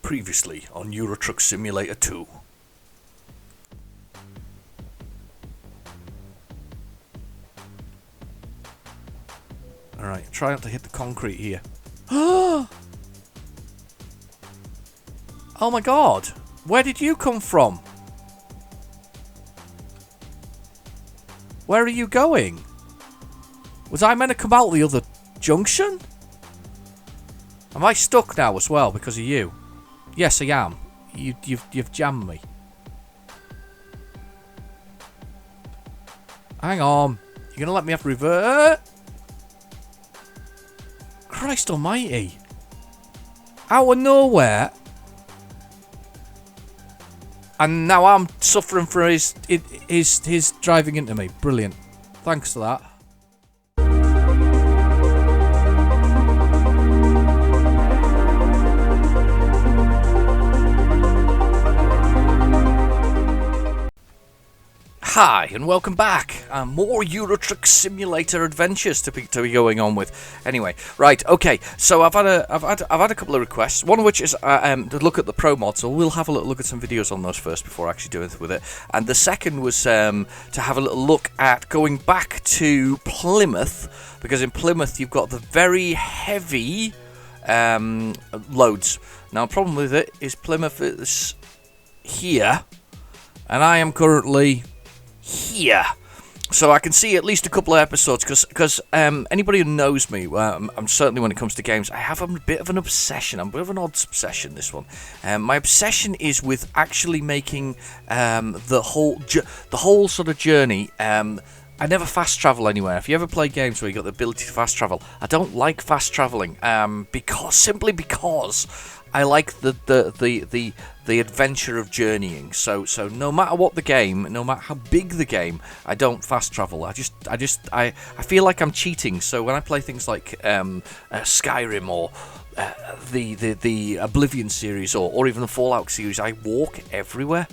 Previously on Euro Truck Simulator 2. Alright, try not to hit the concrete here. Oh my god! Where did you come from? Where are you going? Was I meant to come out the other junction? Am I stuck now as well because of you? Yes, I am. You've jammed me. Hang on. You're gonna let me have to revert? Christ almighty. Out of nowhere. And now I'm suffering for his driving into me. Brilliant. Thanks for that. Hi and welcome back. More Euro Truck Simulator adventures to be going on with. Anyway, right, okay. So I've had a couple of requests. One of which is to look at the Pro mod. So we'll have a look at some videos on those first before actually doing anything with it. And the second was to have a little look at going back to Plymouth, because in Plymouth you've got the very heavy loads. Now the problem with it is Plymouth is here, and I am currently here, so I can see at least a couple of episodes, because anybody who knows me, I'm certainly when it comes to games, I have a bit of an obsession. I'm a bit of an odd obsession, this one. My obsession is with actually making the whole sort of journey. I never fast travel anywhere. If you ever play games where you got the ability to fast travel, I don't like fast traveling, simply because I like the adventure of journeying. So no matter what the game, no matter how big the game, I don't fast travel. I feel like I'm cheating. So when I play things like Skyrim or the Oblivion series or even the Fallout series, I walk everywhere.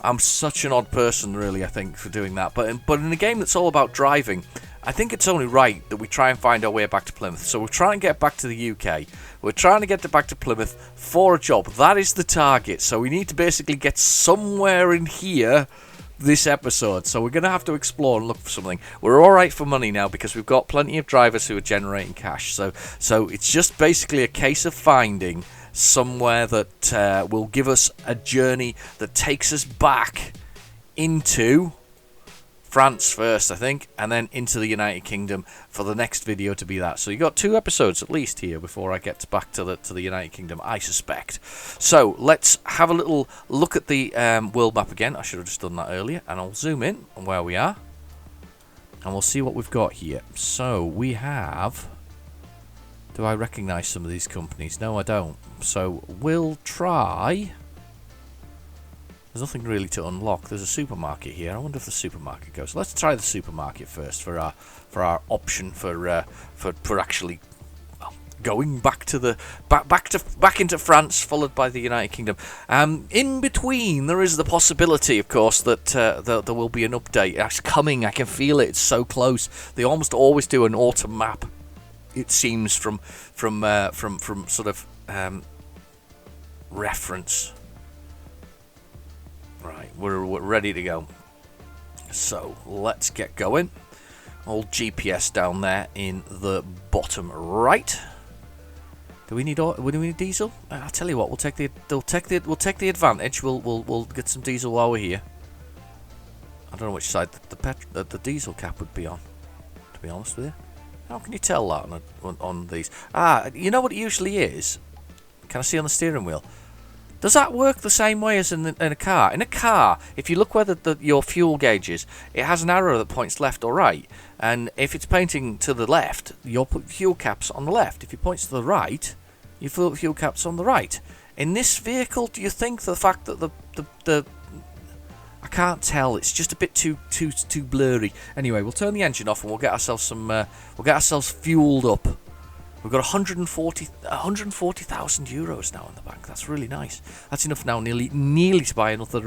I'm such an odd person, really, I think, for doing that. But in a game that's all about driving, I think it's only right that we try and find our way back to Plymouth. So we're trying to get back to the UK. We're trying to get back to Plymouth for a job. That is the target. So we need to basically get somewhere in here this episode. So we're going to have to explore and look for something. We're all right for money now because we've got plenty of drivers who are generating cash. So it's just basically a case of finding somewhere that will give us a journey that takes us back into France first, I think, and then into the United Kingdom for the next video to be that. So you got 2 episodes at least here before I get back to the United Kingdom, I suspect. So let's have a little look at the world map again. I should have just done that earlier, and I'll zoom in on where we are, and we'll see what we've got here. So we have... Do I recognise some of these companies? No, I don't. So we'll try... There's nothing really to unlock. There's a supermarket here. I wonder if the supermarket goes. Let's try the supermarket first for our option for actually going back to back into France, followed by the United Kingdom. In between, there is the possibility, of course, that there will be an update. It's coming. I can feel it. It's so close. They almost always do an autumn map, it seems, from sort of reference. Right, we're ready to go. So let's get going. Old GPS down there in the bottom right. Do we need diesel? I'll tell you what. We'll take the advantage. We'll get some diesel while we're here. I don't know which side the diesel cap would be on, to be honest with you. How can you tell that on these? You know what it usually is? Can I see on the steering wheel? Does that work the same way as in a car? In a car, if you look where your fuel gauge is, it has an arrow that points left or right. And if it's pointing to the left, your fuel cap's on the left. If it points to the right, your fuel cap's on the right. In this vehicle, do you think the fact that the I can't tell. It's just a bit too blurry. Anyway, we'll turn the engine off and we'll get ourselves fueled up. We've got 140,000 euros now in the bank. That's really nice. That's enough now, nearly to buy another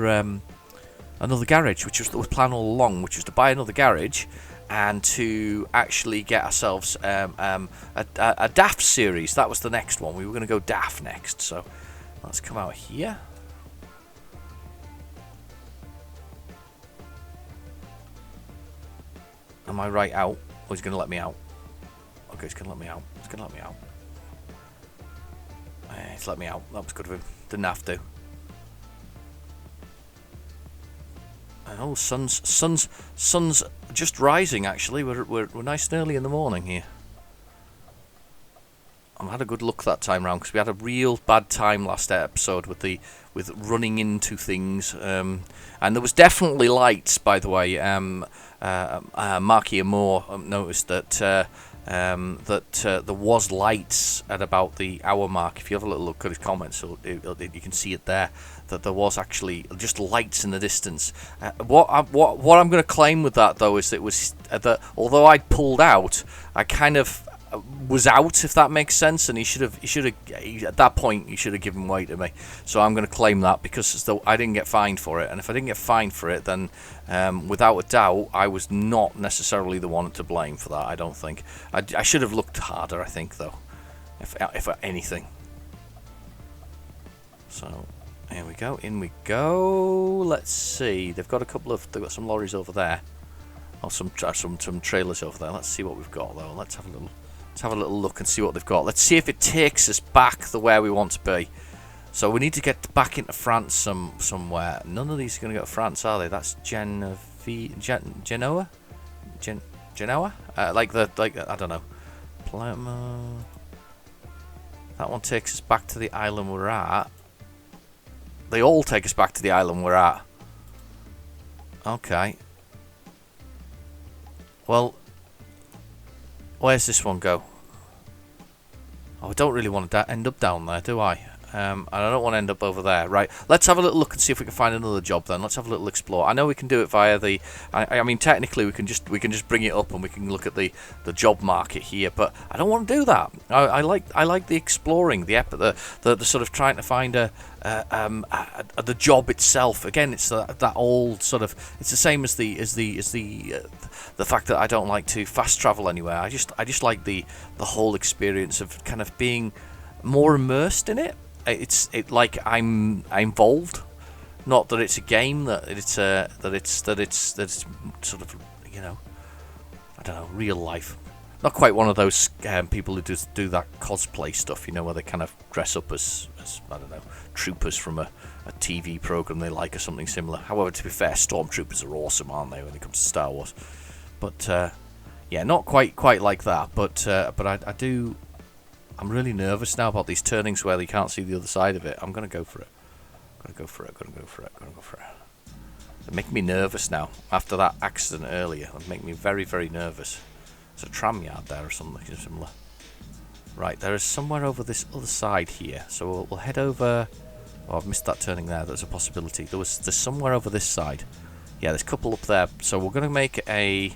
garage, which was the plan all along, which was to buy another garage and to actually get ourselves a DAF series. That was the next one. We were going to go DAF next. So Let's come out here. Am I right out? Or he's going to let me out? Okay, he's going to let me out. He's going to let me out. He's let me out. That was good of him. Didn't have to. Oh, sun's just rising. Actually, we're nice and early in the morning here. I had a good look that time round because we had a real bad time last episode with running into things, and there was definitely lights. By the way, Marky and Moore noticed that there was lights at about the hour mark. If you have a little look at his comments, you can see it there. That there was actually just lights in the distance. What I'm going to claim with that though is that it was that although I pulled out, I kind of was out, if that makes sense, and he should have at that point he should have given way to me. So I'm going to claim that because as though I didn't get fined for it, and if I didn't get fined for it, then without a doubt I was not necessarily the one to blame for that. I don't think I should have looked harder. I think though, if anything. So here we go. In we go. Let's see. They've got some lorries over there, or some trailers over there. Let's see what we've got though. Let's have a little look and see what they've got. Let's see if it takes us back the where we want to be. So we need to get back into France somewhere. None of these are going to go to France, are they? That's Genoa? Genoa? I don't know. Plymouth. That one takes us back to the island we're at. They all take us back to the island we're at. Okay. Well, where's this one go? Oh, I don't really want to end up down there, do I? And I don't want to end up over there. Right, let's have a little look and see if we can find another job then. Let's have a little explore. I know we can do it via the... I mean, technically we can just bring it up and we can look at the job market here, but I don't want to do that. I like the exploring, the sort of trying to find the job itself. Again, it's that old sort of... It's the same as the fact that I don't like to fast travel anywhere. I just like the whole experience of kind of being more immersed in it. It's like I'm involved, not that it's a game, that it's sort of, you know, I don't know, real life. Not quite one of those people who do that cosplay stuff, you know, where they kind of dress up as I don't know, troopers from a TV program they like or something similar. However, to be fair, stormtroopers are awesome, aren't they, when it comes to Star Wars? But yeah, not quite like that. But I do. I'm really nervous now about these turnings where you can't see the other side of it. I'm going to go for it. Gonna go for it. They make me nervous now. After that accident earlier, it make me very, very nervous. There's a tram yard there or something similar. Right, there is somewhere over this other side here. So we'll head over... Oh, I've missed that turning there. There's a possibility. There's somewhere over this side. Yeah, there's a couple up there. So we're going to make a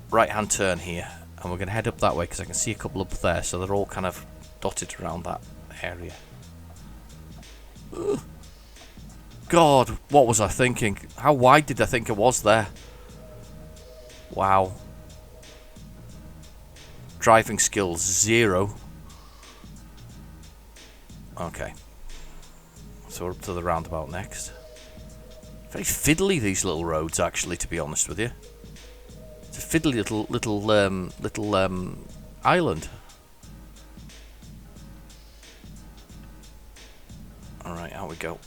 right-hand turn here. And we're going to head up that way because I can see a couple up there, so they're all kind of dotted around that area. Ugh. God, what was I thinking? How wide did I think it was there? Wow. Driving skills 0. Okay. So we're up to the roundabout next. Very fiddly, these little roads, actually, to be honest with you. It's a fiddly little island. All right, out we go.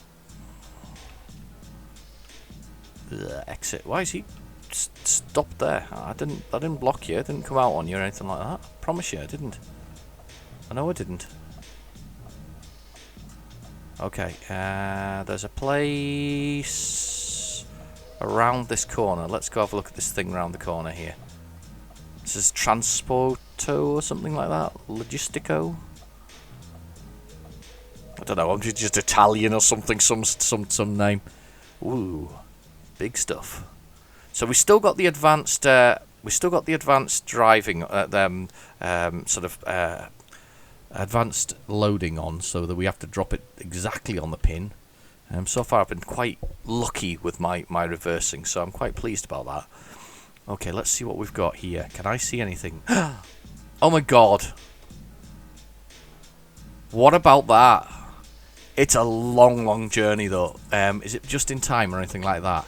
Exit. Why is he stopped there? I didn't block you. I didn't come out on you or anything like that. I promise you, I didn't. I know I didn't. Okay. There's a place around this corner. Let's go have a look at this thing around the corner here. This is Transporto or something like that. Logistico. I don't know. I'm just Italian or something. Some name. Ooh, big stuff. So we still got the advanced. We still got the advanced driving. Advanced loading on, so that we have to drop it exactly on the pin. So far I've been quite lucky with my reversing, so I'm quite pleased about that. Okay, let's see what we've got here. Can I see anything? Oh my god. What about that? It's a long, long journey though. Is it just in time or anything like that?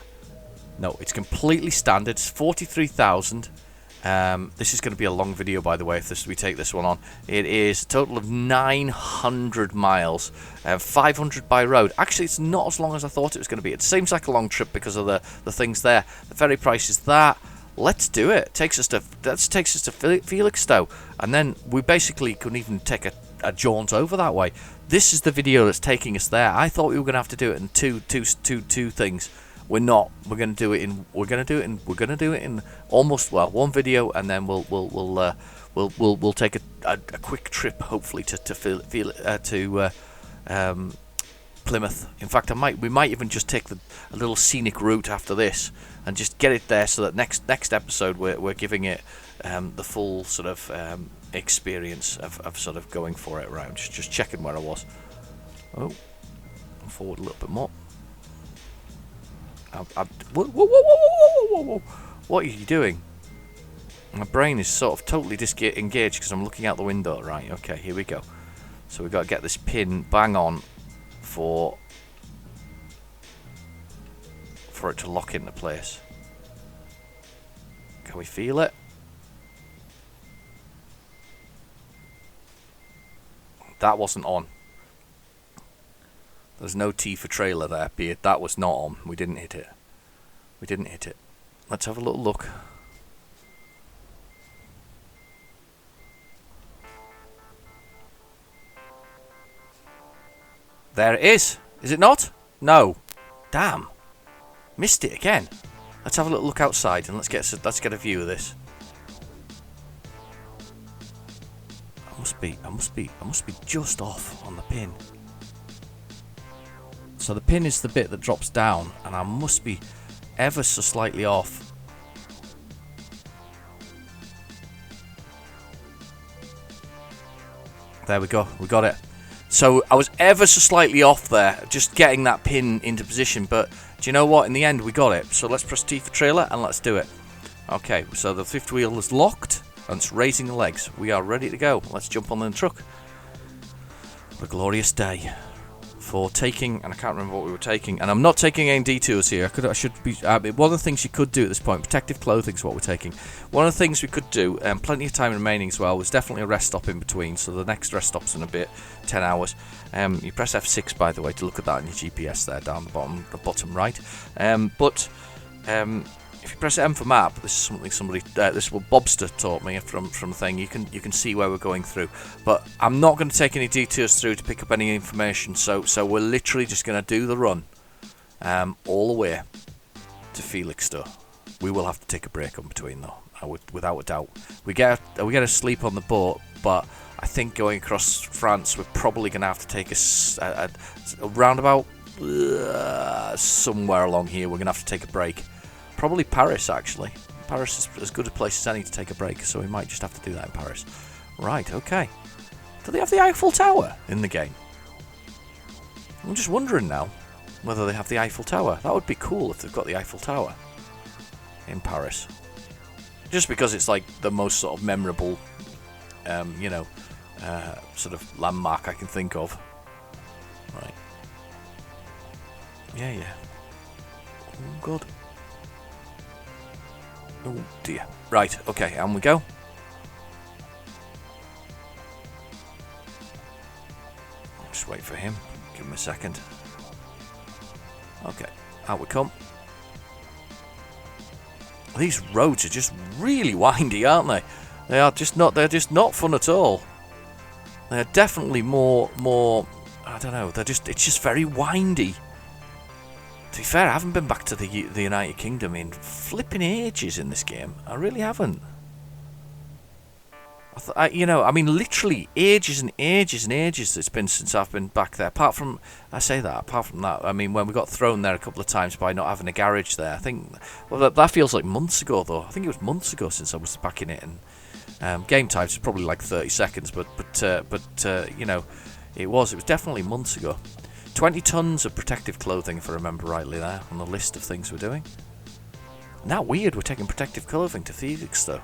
No, it's completely standard. It's 43,000. This is going to be a long video, by the way, if we take this one on. It is a total of 900 miles, 500 by road. Actually, it's not as long as I thought it was going to be. It seems like a long trip because of the things there. The ferry price is that. Let's do it. That takes us to Felixstowe, and then we basically couldn't even take a jaunt over that way. This is the video that's taking us there. I thought we were going to have to do it in two things. We're not. We're going to do it in almost, well, one video, and then we'll take a quick trip, hopefully, to Plymouth. In fact, we might even just take a little scenic route after this and just get it there, so that next episode we're giving it the full sort of experience of sort of going for it around. Just checking where I was. Oh, forward a little bit more. Whoa. What are you doing? My brain is sort of totally disengaged because I'm looking out the window. Right, okay, here we go. So we've got to get this pin bang on for it to lock into place. Can we feel it? That wasn't on. There's no T for trailer there, be it. That was not on. We didn't hit it. Let's have a little look. There it is. Is it not? No. Damn. Missed it again. Let's have a little look outside and let's get a view of this. I must be just off on the pin. So the pin is the bit that drops down, and I must be ever so slightly off. There we go, we got it. So I was ever so slightly off there, just getting that pin into position, but do you know what? In the end, we got it. So let's press T for trailer and let's do it. Okay, so the fifth wheel is locked and it's raising the legs. We are ready to go. Let's jump on the truck. What a glorious day for taking, and I can't remember what we were taking, and I'm not taking any detours here. I should be. One of the things you could do at this point, protective clothing is what we're taking. One of the things we could do, and plenty of time remaining as well, was definitely a rest stop in between. So the next rest stop's in a bit, 10 hours. You press F6, by the way, to look at that on your GPS there down the bottom right. If you press M for map, this is something this is what Bobster taught me from a thing. You can see where we're going through, but I'm not going to take any detours through to pick up any information. So we're literally just going to do the run, all the way to Felixstowe. We will have to take a break in between though, without a doubt. We get to sleep on the boat, but I think going across France, we're probably going to have to take a roundabout somewhere along here. We're going to have to take a break. Probably Paris, actually. Paris is as good a place as any to take a break, so we might just have to do that in Paris. Right, okay. Do they have the Eiffel Tower in the game? I'm just wondering now whether they have the Eiffel Tower. That would be cool if they've got the Eiffel Tower in Paris. Just because it's like the most sort of memorable, sort of landmark I can think of. Right. Yeah. Oh, God. Oh dear. Right, okay, and we go. Just wait for him. Give him a second. Okay, out we come. These roads are just really windy, aren't they? They're just not fun at all. They're definitely more I don't know, it's just very windy. To be fair, I haven't been back to the United Kingdom in flipping ages in this game. I really haven't. Literally ages and ages and ages it's been since I've been back there. Apart from that, I mean, when we got thrown there a couple of times by not having a garage there, I think, well, that feels like months ago, though. I think it was months ago since I was back in it, and game times is probably like 30 seconds, but it was definitely months ago. 20 tons of protective clothing, if I remember rightly, there on the list of things we're doing. Now, weird, we're taking protective clothing to Felixstowe.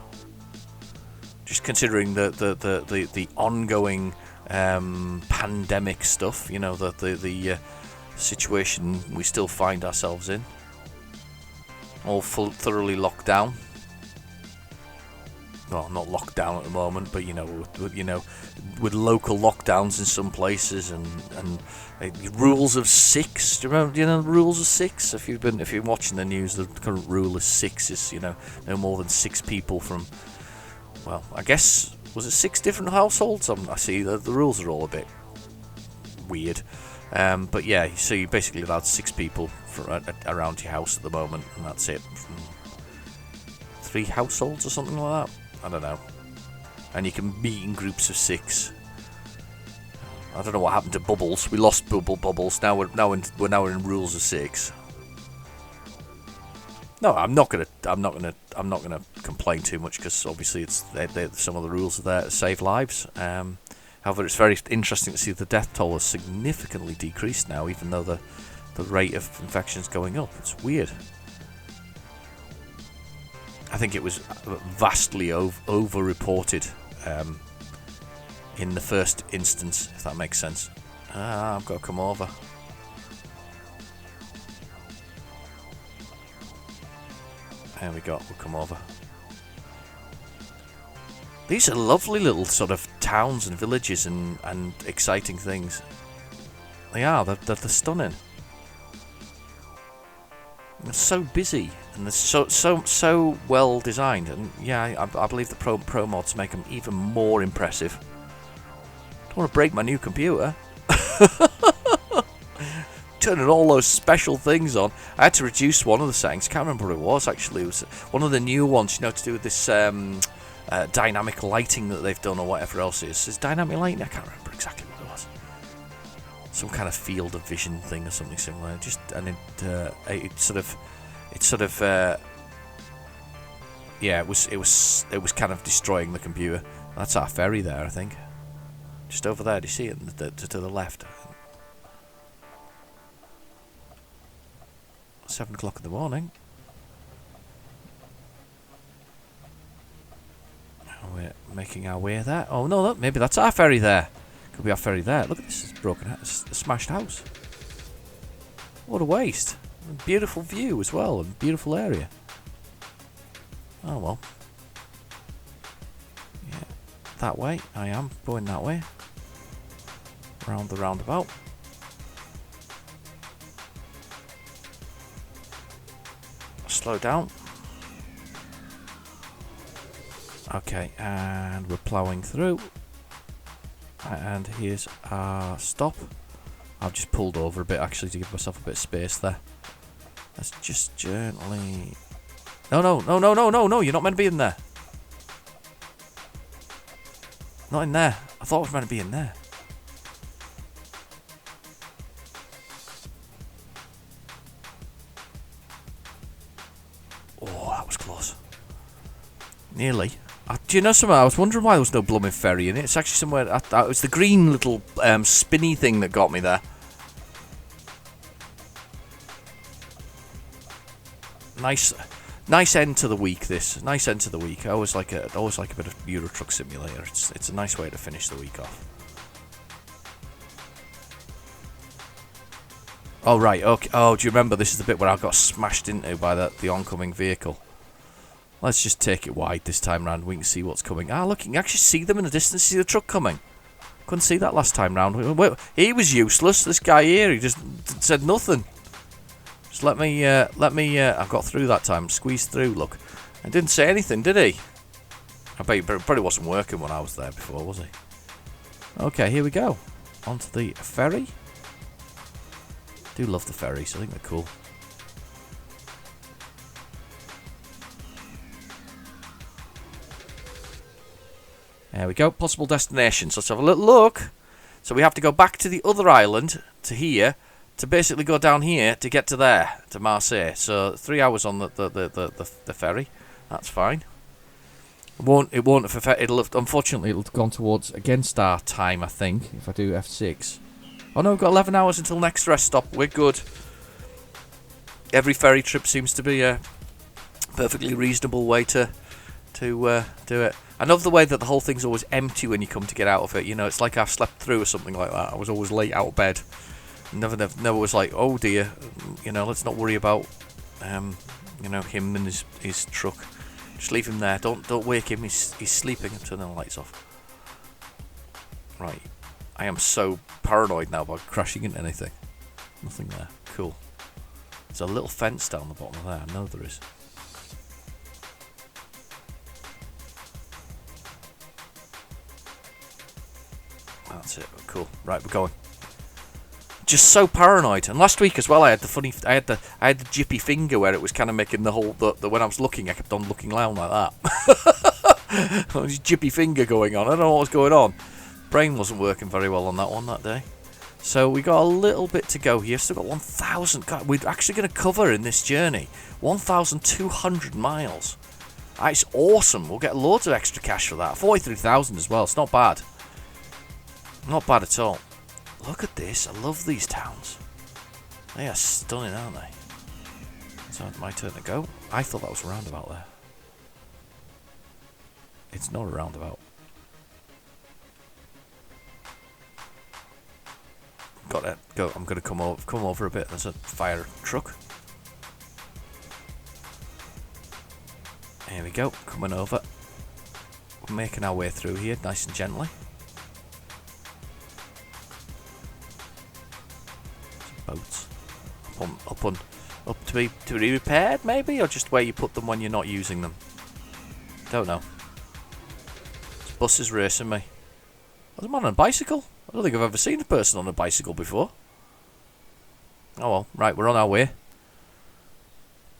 Just considering the ongoing pandemic stuff. You know, the situation we still find ourselves in. All thoroughly locked down. Well, not locked down at the moment, but with local lockdowns in some places and rules of 6. Do you remember? The rules of 6? If you're watching the news, the current rule is 6 is no more than 6 people from. Well, I guess was it 6 different households? I see the rules are all a bit weird, but yeah. So you basically allowed 6 people around your house at the moment, and that's it. 3 households or something like that. I don't know. And you can meet in groups of 6. I don't know what happened to Bubbles. We lost Bubbles. Now we're in rules of 6. No, I'm not gonna complain too much because obviously some of the rules are there to save lives. However, it's very interesting to see the death toll has significantly decreased now, even though the rate of infection is going up. It's weird. I think it was vastly over-reported in the first instance, if that makes sense. I've got to come over. There we go, we'll come over. These are lovely little sort of towns and villages and exciting things. They are, they're stunning. They're so busy and they're so well designed, and yeah, I believe the pro mods make them even more impressive. Don't want to break my new computer. Turning all those special things on. I had to reduce one of the settings. Can't remember what it was actually. It was one of the new ones, to do with this dynamic lighting that they've done or whatever else it is. Is dynamic lighting? I can't remember exactly what it was. Some kind of field of vision thing or something similar. It was kind of destroying the computer. That's our ferry there, I think. Just over there. Do you see it to the left? 7 o'clock in the morning. We're making our way there. Oh no, look, maybe that's our ferry there. Could be our ferry there. Look at this, it's broken. It's a smashed house. What a waste. Beautiful view as well, and beautiful area. Oh well. Yeah, that way. I am going that way. Round the roundabout. Slow down. Okay, and we're ploughing through. And here's our stop. I've just pulled over a bit actually to give myself a bit of space there. Let's just gently... No, you're not meant to be in there. Not in there. I thought I was meant to be in there. Oh, that was close. Nearly. Do you know something? I was wondering why there was no blooming ferry in it. It's actually somewhere... it was the green little spinny thing that got me there. Nice end to the week, this. Nice end to the week. I always like a bit of Euro Truck Simulator. It's a nice way to finish the week off. Oh, right. Okay. Oh, do you remember? This is the bit where I got smashed into by the oncoming vehicle. Let's just take it wide this time round. We can see what's coming. Look, you can actually see them in the distance. See the truck coming. Couldn't see that last time round. He was useless. This guy here, he just said nothing. Just let me. I got through that time. Squeezed through. Look, and didn't say anything, did he? I bet he probably wasn't working when I was there before, was he? Okay, here we go. Onto the ferry. Do love the ferries. I think they're cool. There we go. Possible destinations. Let's have a little look. So we have to go back to the other island, to here, to basically go down here to get to there, to Marseille. So 3 hours on the ferry. That's fine. Unfortunately, it'll have gone towards against our time, I think, if I do F6. Oh no, we've got 11 hours until next rest stop. We're good. Every ferry trip seems to be a perfectly reasonable way to to do it. I love the way that the whole thing's always empty when you come to get out of it. You know, it's like I've slept through or something like that. I was always late out of bed. Never was like, oh dear, you know, let's not worry about, you know, him and his truck. Just leave him there. Don't wake him. He's sleeping. I'm turning the lights off. Right. I am so paranoid now about crashing into anything. Nothing there. Cool. There's a little fence down the bottom of there. I know there is. That's it. Cool. Right, we're going. Just so paranoid. And last week as well, I had the jippy finger where it was kind of making the whole the when I was looking, I kept on looking around like that. This jippy finger going on. I don't know what was going on. Brain wasn't working very well on that one that day. So we got a little bit to go here. Still got 1,000. God, we're actually going to cover in this journey 1,200 miles. That's awesome. We'll get loads of extra cash for that. 43,000 as well. It's not bad. Not bad at all. Look at this. I love these towns. They are stunning, aren't they? So it's my turn to go. I thought that was a roundabout there. It's not a roundabout. Got it. Go. I'm going to come over a bit. There's a fire truck. Here we go. Coming over. We're making our way through here, nice and gently. Boats up to be repaired, maybe, or just where you put them when you're not using them. Don't know. This bus is racing me. There's a man on a bicycle. I don't think I've ever seen a person on a bicycle before. Oh well, right, we're on our way.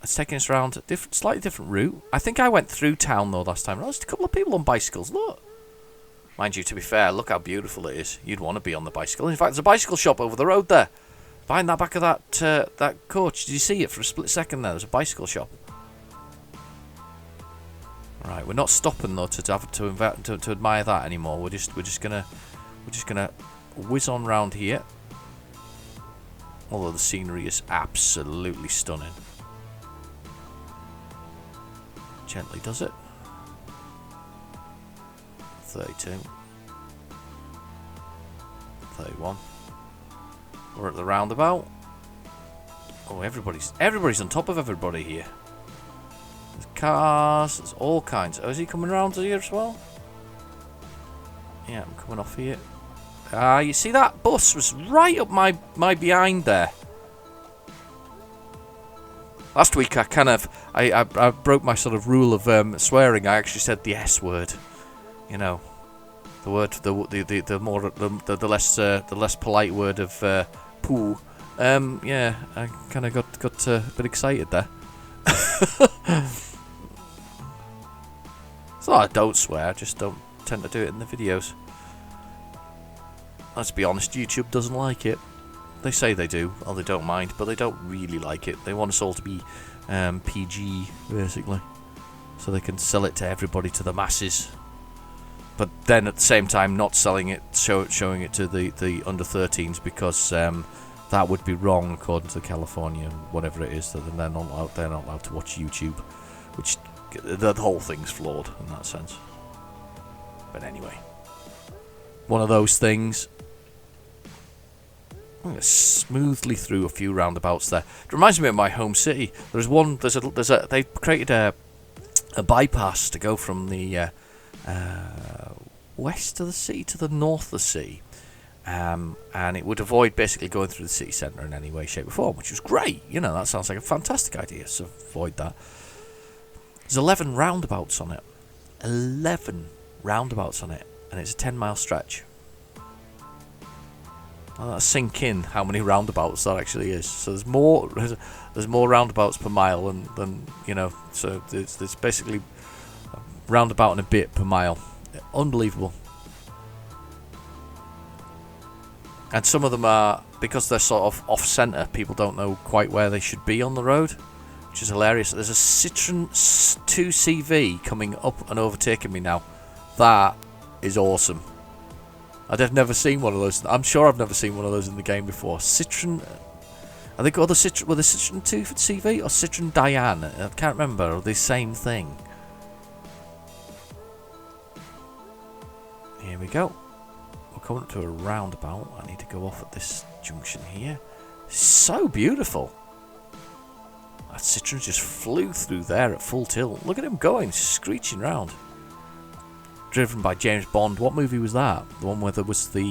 It's taking us around a slightly different route. I think I went through town though last time. There's a couple of people on bicycles. Look. Mind you, to be fair, look how beautiful it is. You'd want to be on the bicycle. In fact, there's a bicycle shop over the road there. Behind that back of that coach. Did you see it for a split second there? There's a bicycle shop. Right, we're not stopping though to admire that anymore. We're just gonna whiz on round here. Although the scenery is absolutely stunning. Gently does it. 32. 31. We're at the roundabout. Oh, everybody's on top of everybody here. There's cars, there's all kinds. Oh, is he coming around here as well? Yeah, I'm coming off here. You see that bus was right up my behind there. Last week I broke my sort of rule of swearing. I actually said the S word. You know, the word the less polite word of poo. Yeah, I kind of got a bit excited there. It's not I don't swear, I just don't tend to do it in the videos. Let's be honest, YouTube doesn't like it. They say they do, or they don't mind, but they don't really like it. They want us all to be PG, basically, so they can sell it to everybody, to the masses. But then at the same time, not selling it, showing it to the under 13s, because that would be wrong according to California, whatever it is. That they're not allowed to watch YouTube, which the whole thing's flawed in that sense. But anyway, one of those things. I'm going smoothly through a few roundabouts there. It reminds me of my home city. They created a bypass to go from the west of the city to the north of the city, and it would avoid basically going through the city centre in any way, shape or form, which was great. You know, that sounds like a fantastic idea, so avoid that. There's 11 roundabouts on it. 11 roundabouts on it, and it's a 10-mile stretch. I'll let that sink in how many roundabouts that actually is. So there's more roundabouts per mile than you know. So there's basically a roundabout and a bit per mile. Unbelievable. And some of them are, because they're sort of off-centre, people don't know quite where they should be on the road, which is hilarious. There's a Citroen 2CV coming up and overtaking me now. That is awesome. I've never seen one of those. I'm sure I've never seen one of those in the game before. Citroen. Are they called the Citroen? Were the Citroen 2CV or Citroen Diane? I can't remember. Or the same thing. Here we go. We're coming up to a roundabout. I need to go off at this junction here. So beautiful. That Citroen just flew through there at full tilt. Look at him going, screeching round. Driven by James Bond. What movie was that? The one where there was the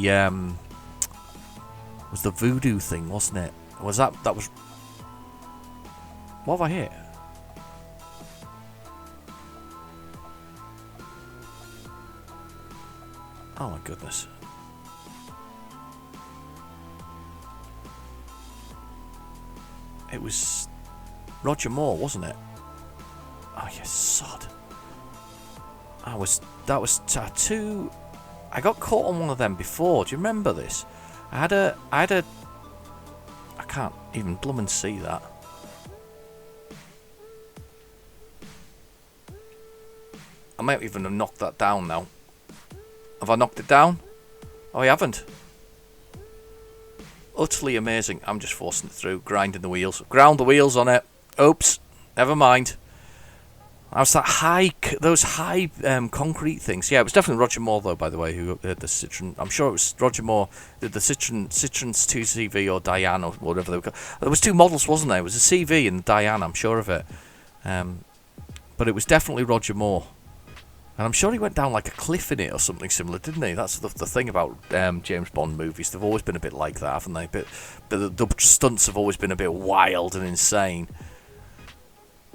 voodoo thing, wasn't it? Was that was... What have I hit? Oh my goodness. It was Roger Moore, wasn't it? Oh, you sod. That was Tattoo. I got caught on one of them before. Do you remember this? I had a I can't even blummin' see that. I might even have knocked that down now. Have I knocked it down? Oh, I haven't. Utterly amazing. I'm just forcing it through, grinding the wheels. Ground the wheels on it. Oops. Never mind. I was those high concrete things. Yeah, it was definitely Roger Moore, though, by the way, who had the Citroen. I'm sure it was Roger Moore, the Citroen's 2CV or Diane or whatever they were called. There was two models, wasn't there? It was a CV and Diane, I'm sure of it. But it was definitely Roger Moore. And I'm sure he went down like a cliff in it or something similar, didn't he? That's the thing about James Bond movies. They've always been a bit like that, haven't they? But the stunts have always been a bit wild and insane.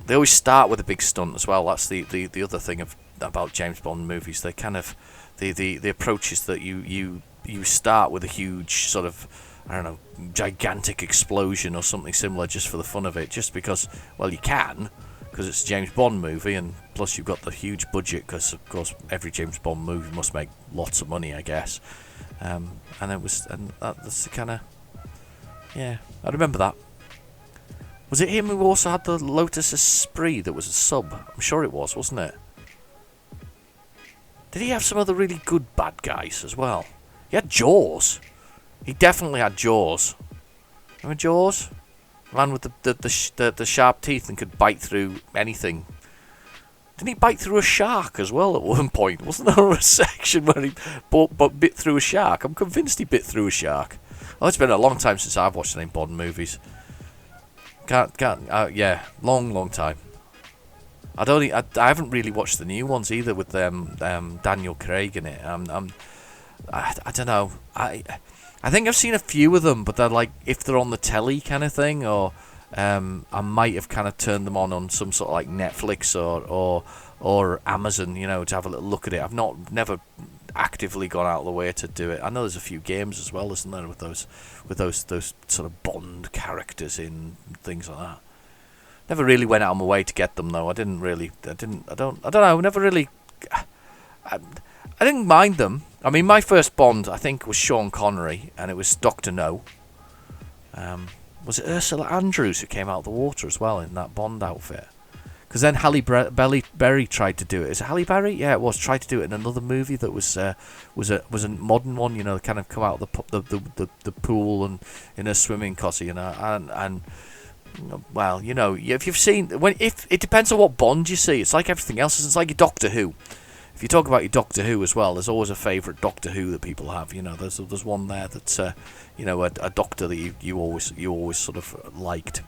They always start with a big stunt as well. That's the other thing about James Bond movies. They kind of the approach is that you start with a huge sort of, I don't know, gigantic explosion or something similar just for the fun of it, just because, well, you can, because it's a James Bond movie, and plus you've got the huge budget, because of course every James Bond movie must make lots of money, I guess. And that's the kind of, yeah, I remember that. Was it him who also had the Lotus Esprit that was a sub? I'm sure it was, wasn't it? Did he have some other really good bad guys as well? He had Jaws. He definitely had Jaws. Remember Jaws? The man with the sharp teeth and could bite through anything. Didn't he bite through a shark as well at one point? Wasn't there a section where he bit through a shark? I'm convinced he bit through a shark. Oh, it's been a long time since I've watched any Bond movies. Yeah, long time. I haven't really watched the new ones either with Daniel Craig in it. I don't know. I think I've seen a few of them, but they're like if they're on the telly kind of thing, or I might have kind of turned them on some sort of like Netflix or Amazon, you know, to have a little look at it. I've never actively gone out of the way to do it. I know there's a few games as well, isn't there, with those sort of Bond characters in things like that. Never really went out of my way to get them though. I don't know. Never really. I didn't mind them. I mean, my first Bond I think was Sean Connery, and it was Dr. No. Was it Ursula Andrews who came out of the water as well in that Bond outfit? Because then Halle Berry tried to do it. Is it Halle Berry? Yeah, it was. Tried to do it in another movie that was a modern one. You know, kind of come out of the pool and in a swimming costume. You know, and well, you know, if you've seen if it depends on what Bond you see. It's like everything else. It's like your Doctor Who. If you talk about your Doctor Who as well, there's always a favourite Doctor Who that people have. You know, there's one there that's you know, a doctor that you always sort of liked.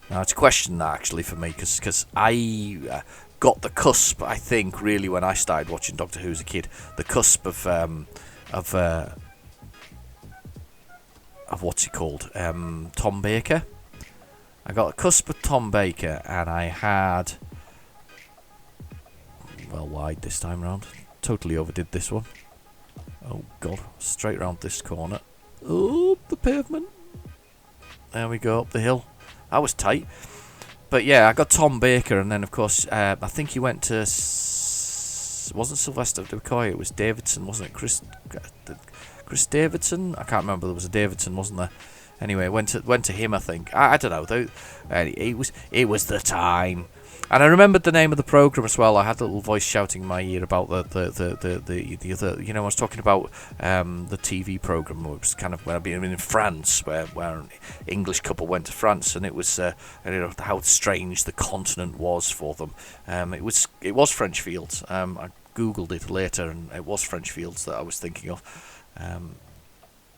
Now, it's a question that actually for me, because I got the cusp, I think, really when I started watching Doctor Who as a kid, the cusp of what's he called, Tom Baker. I got a cusp of Tom Baker, and I had, well, wide this time round. Totally overdid this one. Oh God, straight round this corner. Oh, the pavement. There we go, up the hill. That was tight. But yeah, I got Tom Baker, and then of course I think he went to it wasn't Sylvester McCoy, it was Davidson, wasn't it? Chris Davidson? I can't remember. There was a Davidson, wasn't there? Anyway, went to him, I think. I don't know though. It was the time. And I remembered the name of the program as well. I had a little voice shouting in my ear about the other. I was talking about the TV program. It was kind of when I've been in France, where an English couple went to France, and it was how strange the continent was for them. It was French Fields. I googled it later, and it was French Fields that I was thinking of.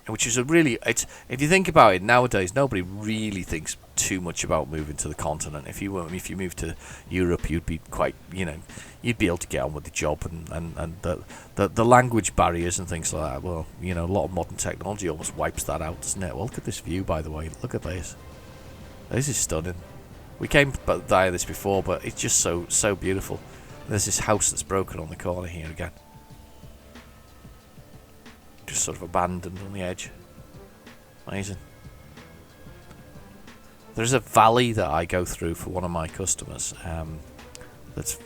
Which is if you think about it nowadays, nobody really thinks too much about moving to the continent. If you moved to Europe, you'd be quite, you'd be able to get on with the job, and the language barriers and things like that. Well, a lot of modern technology almost wipes that out, doesn't it? Well, look at this view, by the way. Look at this. This is stunning. We came by this before, but it's just so beautiful. There's this house that's broken on the corner here again. Just sort of abandoned on the edge. Amazing. There's a valley that I go through for one of my customers that's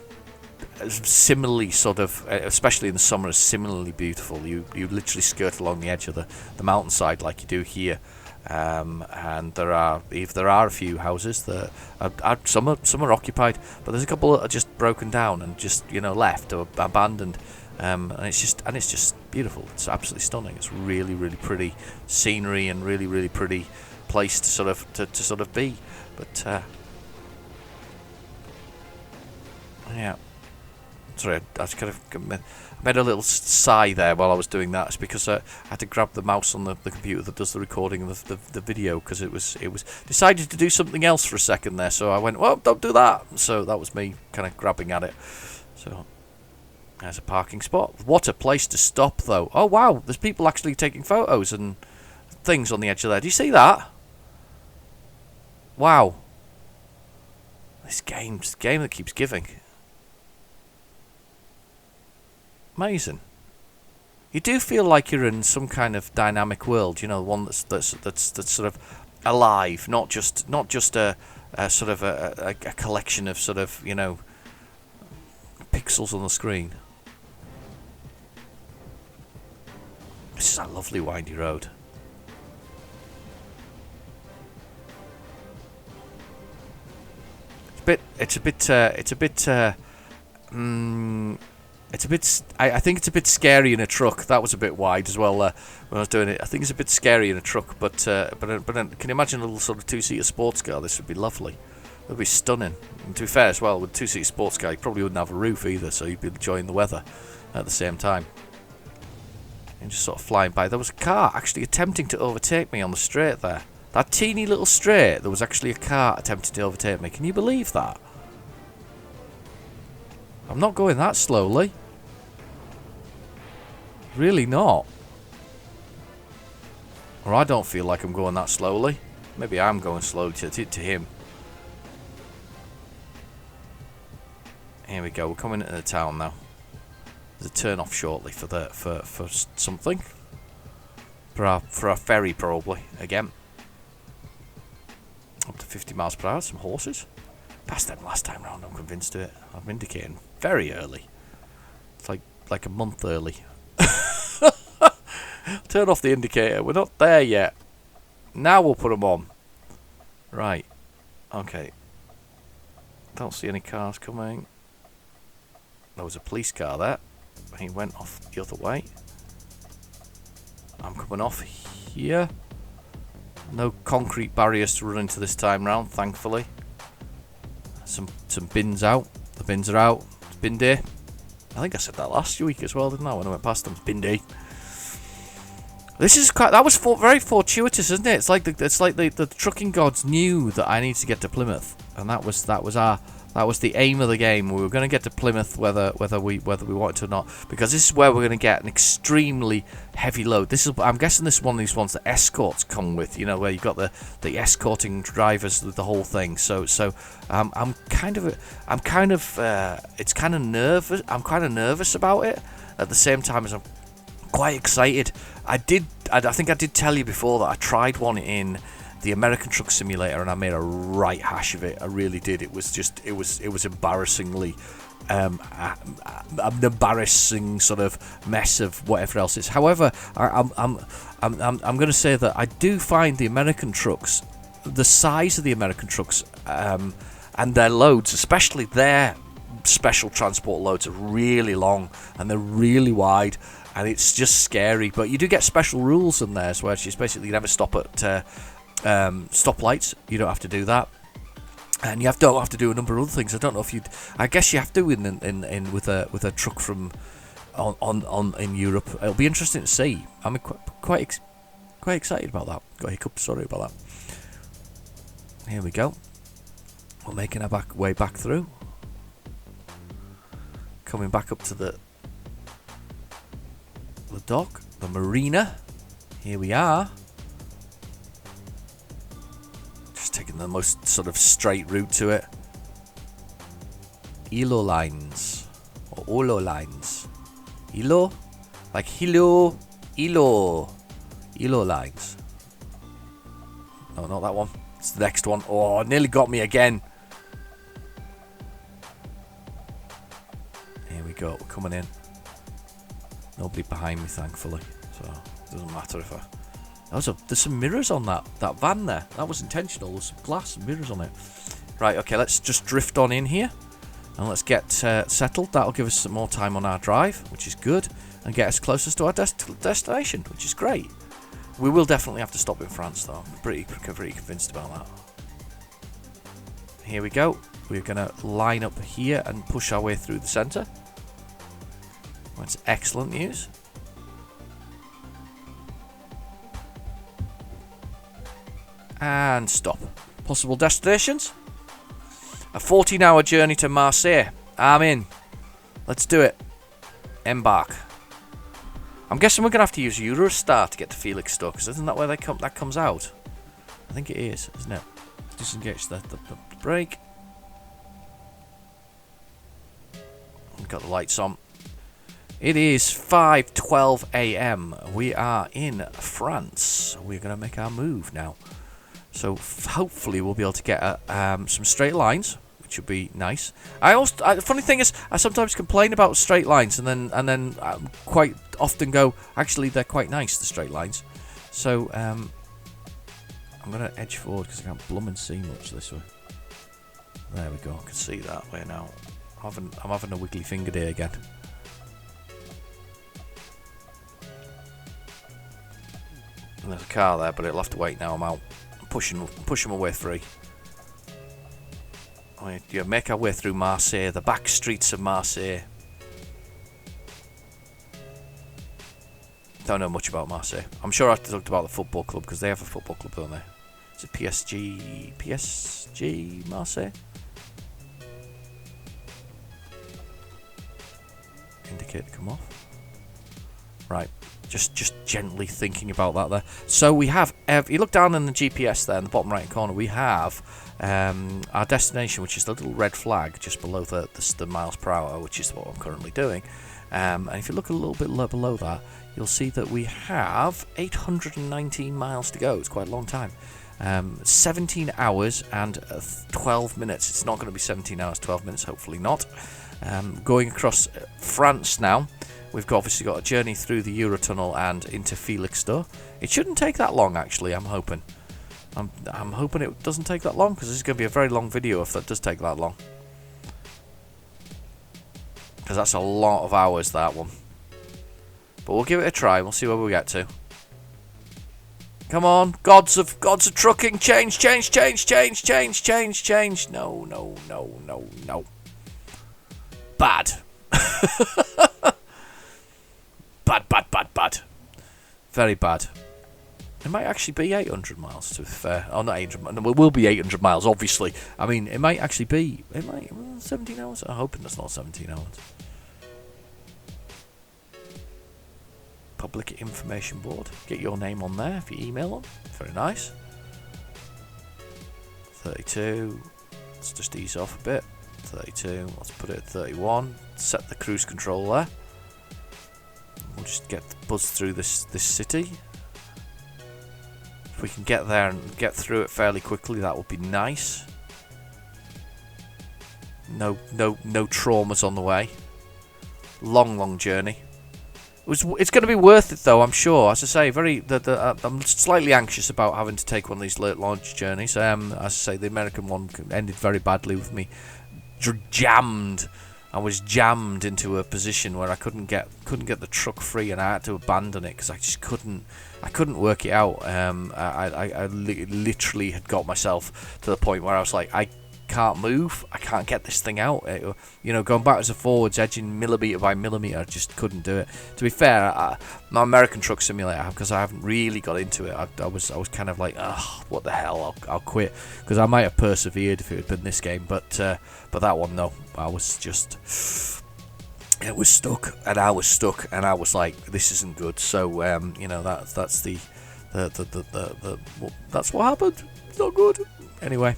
similarly sort of, especially in the summer, is similarly beautiful. You literally skirt along the edge of the mountainside like you do here. And there are a few houses that are some are occupied, but there's a couple that are just broken down and just left or abandoned. And it's just beautiful. It's absolutely stunning. It's really, really pretty scenery and really, really pretty place to sort of be. But yeah, sorry, I just kind of made a little sigh there while I was doing that. It's because I had to grab the mouse on the computer that does the recording of the video, because it was decided to do something else for a second there. So I went, well, don't do that. So that was me kind of grabbing at it. So. There's a parking spot. What a place to stop, though. Oh, wow. There's people actually taking photos and things on the edge of there. Do you see that? Wow. This game that keeps giving. Amazing. You do feel like you're in some kind of dynamic world, one that's sort of alive, not just a sort of a collection of sort of, pixels on the screen. This is a lovely windy road. It's a bit. I think it's a bit scary in a truck. That was a bit wide as well when I was doing it. I think it's a bit scary in a truck, but can you imagine a little sort of two-seater sports car? This would be lovely. It would be stunning. And to be fair as well, with a two-seater sports car, you probably wouldn't have a roof either, so you'd be enjoying the weather at the same time. And just sort of flying by. There was a car actually attempting to overtake me on the straight there. That teeny little straight, there was actually a car attempting to overtake me. Can you believe that? I'm not going that slowly. Really not. Or I don't feel like I'm going that slowly. Maybe I'm going slowly to him. Here we go. We're coming into the town now. There's a turn off shortly for something. For our ferry probably again. Up to 50 miles per hour. Some horses. Passed them last time round. I'm convinced of it. I'm indicating very early. It's like a month early. Turn off the indicator. We're not there yet. Now we'll put them on. Right. Okay. Don't see any cars coming. There was a police car there. He went off the other way. I'm coming off here. No concrete barriers to run into this time round, thankfully. Some bins out. The bins are out. It's bin day. I think I said that last week as well, didn't I? When I went past them, it's bin day. That was very fortuitous, isn't it? It's like the trucking gods knew that I needed to get to Plymouth, and that was the aim of the game. We were going to get to Plymouth whether we wanted to or not, because this is where we're going to get an extremely heavy load. I'm guessing this is one of these ones that escorts come with, where you've got the escorting drivers with the whole thing. So I'm kind of nervous about it at the same time as I'm quite excited. I think I did tell you before that I tried one in the American Truck Simulator, and I made a right hash of it. I really did. It was embarrassingly an embarrassing sort of mess of whatever else is. However, I'm going to say that I do find the American trucks, the size of the American trucks, and their loads, especially their special transport loads, are really long and they're really wide, and it's just scary. But you do get special rules in there, where it's basically you never stop at stoplights. You don't have to do that. And you don't have to do a number of other things. I don't know if you'd. I guess you have to in with a truck from on in Europe. It'll be interesting to see. I'm quite excited about that. Got a hiccup. Sorry about that. Here we go. We're making our way back through. Coming back up to the dock, the marina. Here we are. Taking the most sort of straight route to it. ELO lines or OLO lines. ELO, like hello, ELO lines. No, not that one. It's the next one. Oh, nearly got me again. Here we go. We're coming in. Nobody behind me, thankfully, so it doesn't matter if I. There's some mirrors on that van there. That was intentional. There's some glass and mirrors on it. Right, okay, let's just drift on in here. And let's get settled. That'll give us some more time on our drive, which is good. And get us closest to our destination, which is great. We will definitely have to stop in France, though. I'm pretty convinced about that. Here we go. We're going to line up here and push our way through the centre. That's excellent news. And stop. Possible destinations? A 14-hour journey to Marseille. I'm in. Let's do it. Embark. I'm guessing we're going to have to use Eurostar to get to Felixstowe, because isn't that where that comes out? I think it is, isn't it? Disengage the brake. We've got the lights on. It is 5:12 a.m. We are in France. We're going to make our move now. So hopefully we'll be able to get some straight lines, which would be nice. The funny thing is, I sometimes complain about straight lines, and then quite often go, actually they're quite nice, the straight lines. So I'm gonna edge forward because I can't blooming see much this way. There we go. I can see that way now. I'm having a wiggly finger day again. And there's a car there, but it'll have to wait now. I'm out. Push my way through. Yeah, make our way through Marseille, the back streets of Marseille. Don't know much about Marseille. I'm sure I talked about the football club, because they have a football club, don't they? Is it PSG Marseille? Indicate to come off. Right. Just gently thinking about that there. So we have, if you look down in the GPS there in the bottom right corner, we have our destination, which is the little red flag just below the miles per hour, which is what I'm currently doing. And if you look a little bit below that, you'll see that we have 819 miles to go. It's quite a long time. 17 hours and 12 minutes. It's not going to be 17 hours, 12 minutes, hopefully not. Going across France now. We've obviously got a journey through the Eurotunnel and into Felixstowe. It shouldn't take that long, actually, I'm hoping. I'm hoping it doesn't take that long, because this is going to be a very long video if that does take that long. Because that's a lot of hours, that one. But we'll give it a try, we'll see where we get to. Come on, gods of trucking, change. No. Bad. Bad. Very bad. It might actually be 800 miles, to be fair. Oh, not 800 miles. No, it will be 800 miles, obviously. I mean, it might actually be... 17 hours? I'm hoping that's not 17 hours. Public information board. Get your name on there if you email them. Very nice. 32. Let's just ease off a bit. 32. Let's put it at 31. Set the cruise control there. We'll just buzz through this city. If we can get there and get through it fairly quickly, that would be nice. No traumas on the way. Long journey. It's going to be worth it though, I'm sure. As I say, I'm slightly anxious about having to take one of these late launch journeys. As I say, the American one ended very badly with me. I was jammed into a position where I couldn't get the truck free, and I had to abandon it because I just couldn't work it out. I literally had got myself to the point where I was like, I can't move, I can't get this thing out. Going backwards and forwards, edging millimetre by millimetre, I just couldn't do it. To be fair, my American Truck Simulator, because I haven't really got into it, I was kind of like, ugh, what the hell, I'll quit, because I might have persevered if it had been this game, but that one, no, I was just, it was stuck, and I was like, this isn't good. So that's the well, that's what happened. It's not good. Anyway,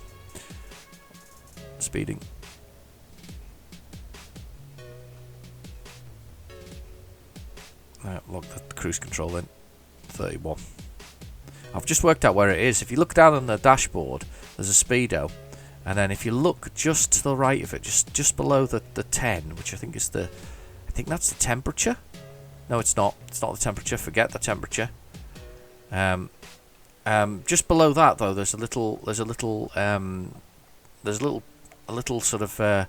speeding. Look, the cruise control in 31. I've just worked out where it is. If you look down on the dashboard, there's a speedo, and then if you look just to the right of it, just below the 10, which I think that's the temperature. No, it's not. It's not the temperature. Forget the temperature. Just below that though, there's a little sort of a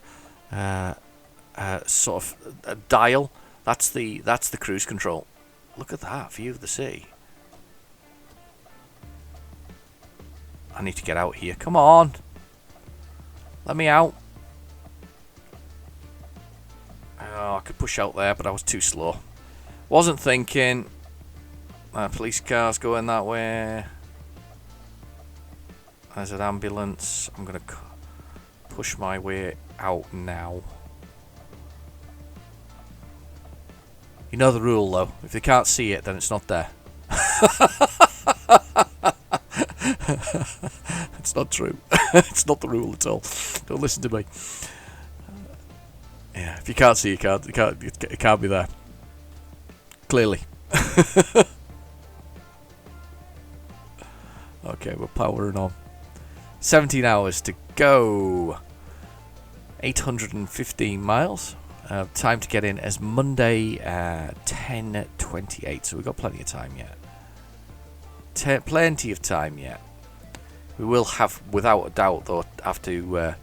dial. That's the cruise control. Look at that view of the sea. I need to get out here. Come on, let me out. Oh, I could push out there, but I was too slow. Wasn't thinking. Police cars going that way. There's an ambulance. I'm gonna push my way out now. You know the rule though. If they can't see it, then it's not there. It's not true. It's not the rule at all. Don't listen to me. Yeah, if you can't see, it can't be there. Clearly. Okay, we're powering on. 17 hours to go. 815 miles. Time to get in as Monday 10:28. So we've got plenty of time yet. Plenty of time yet. We will have, without a doubt, though, have to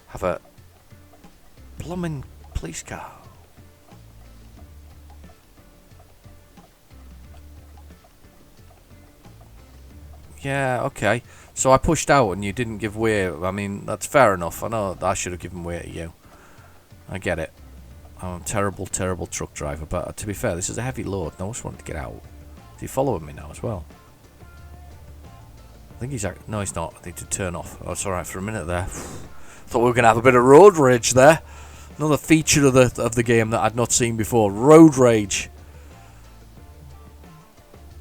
have a blooming police car. Yeah, okay. So I pushed out and you didn't give way. I mean, that's fair enough. I know I should have given way to you. I get it. I'm a terrible, terrible truck driver. But to be fair, this is a heavy load. No one's wanting to get out. Is he following me now as well? I think he's... No, he's not. I need to turn off. Oh, it's alright for a minute there. Thought we were going to have a bit of road rage there. Another feature of the game that I'd not seen before. Road rage.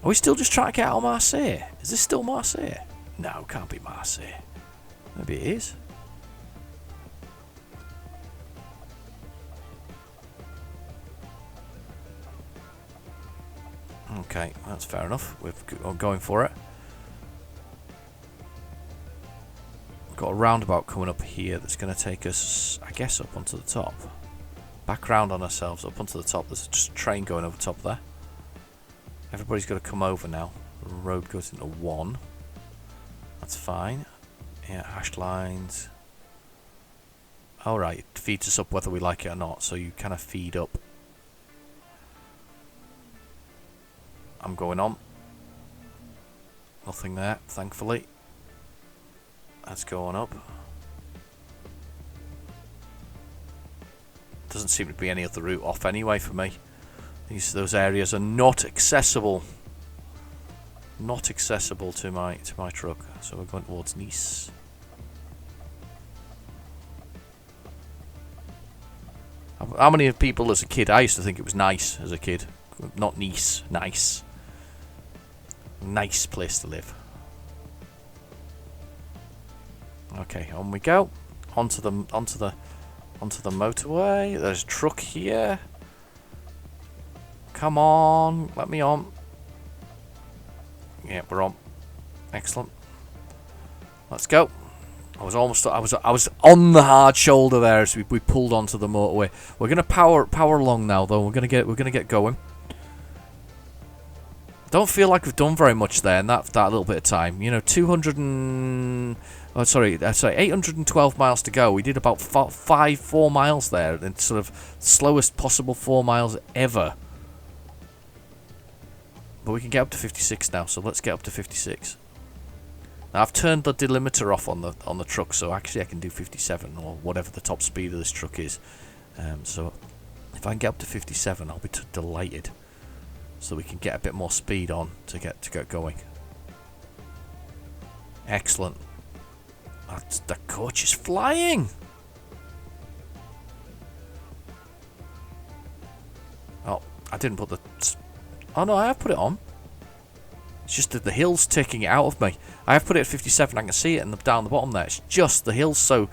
Are we still just trying to get out of Marseille? Is this still Marseille? No, it can't be Marseille. Maybe it is. Okay, that's fair enough. We're going for it. We've got a roundabout coming up here that's going to take us, I guess, up onto the top. Back round on ourselves, up onto the top. There's just a train going over top there. Everybody's got to come over now. The road goes into 1. That's fine. Yeah, hash lines. Alright, it feeds us up whether we like it or not, so you kind of feed up. I'm going on. Nothing there, thankfully. That's going up. Doesn't seem to be any other route off anyway for me. Those areas are not accessible. Not accessible to my truck. So we're going towards Nice. How many people as a kid? I used to think it was nice as a kid. Not Nice. Nice. Nice place to live. Okay, on we go. Onto the motorway. There's a truck here. Come on, let me on. Yeah, we're on. Excellent. Let's go. I was on the hard shoulder there as we pulled onto the motorway. We're gonna power along now though. We're gonna get going. don't feel like we've done very much there in that little bit of time. You know, 812 miles to go. We did about 4 miles there, and sort of slowest possible 4 miles ever. But we can get up to 56 now, so let's get up to 56. Now I've turned the delimiter off on the truck, so actually I can do 57 or whatever the top speed of this truck is. So if I can get up to 57, I'll be delighted. So we can get a bit more speed on to get going. Excellent. The coach is flying. Oh, I didn't put the. Oh no, I have put it on. It's just that the hill's taking it out of me. I have put it at 57. I can see it down the bottom there. It's just the hill's so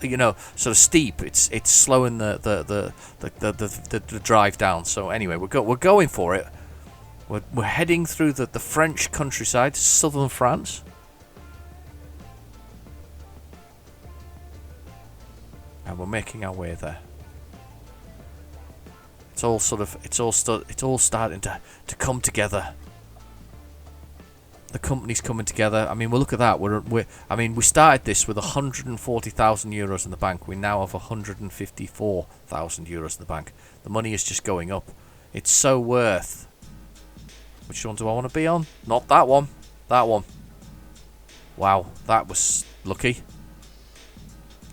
you know, sort of steep. It's slowing the drive down. So anyway, we're going for it. We're heading through the French countryside, southern France. And we're making our way there. It's all starting to come together. The company's coming together. I mean, well, look at that. We started this with 140,000 euros in the bank. We now have 154,000 euros in the bank. The money is just going up. It's so worth. Which one do I want to be on? Not that one. That one. Wow, that was lucky.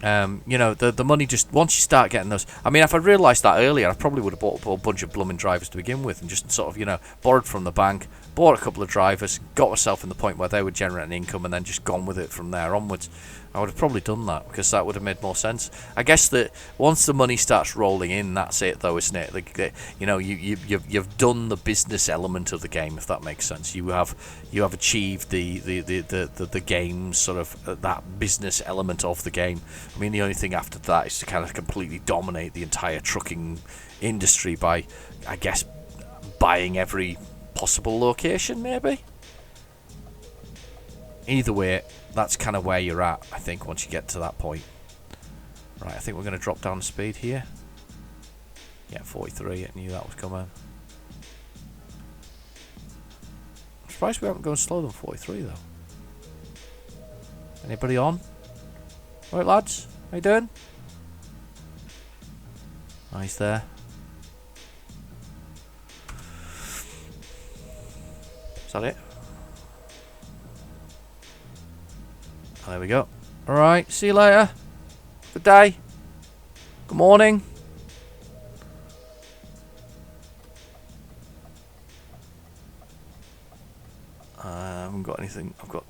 You know, the money just, once you start getting those, I mean, if I'd realised that earlier, I probably would have bought a bunch of blooming drivers to begin with and just sort of, you know, borrowed from the bank, bought a couple of drivers, got myself in the point where they would generate an income and then just gone with it from there onwards. I would have probably done that because that would have made more sense. I guess that once the money starts rolling in, that's it though, isn't it? Like, you know, you've done the business element of the game, if that makes sense. You have achieved the game sort of that business element of the game. I mean, the only thing after that is to kind of completely dominate the entire trucking industry by, I guess, buying every possible location, maybe. Either way, that's kind of where you're at, I think, once you get to that point. Right, I think we're going to drop down the speed here. Yeah, 43, I knew that was coming. I'm surprised we haven't gone slower than 43, though. Anybody on? Alright, lads, how you doing? Oh, he's there. Is that it? There we go. Alright, see you later. Good day. Good morning. I haven't got anything. I've got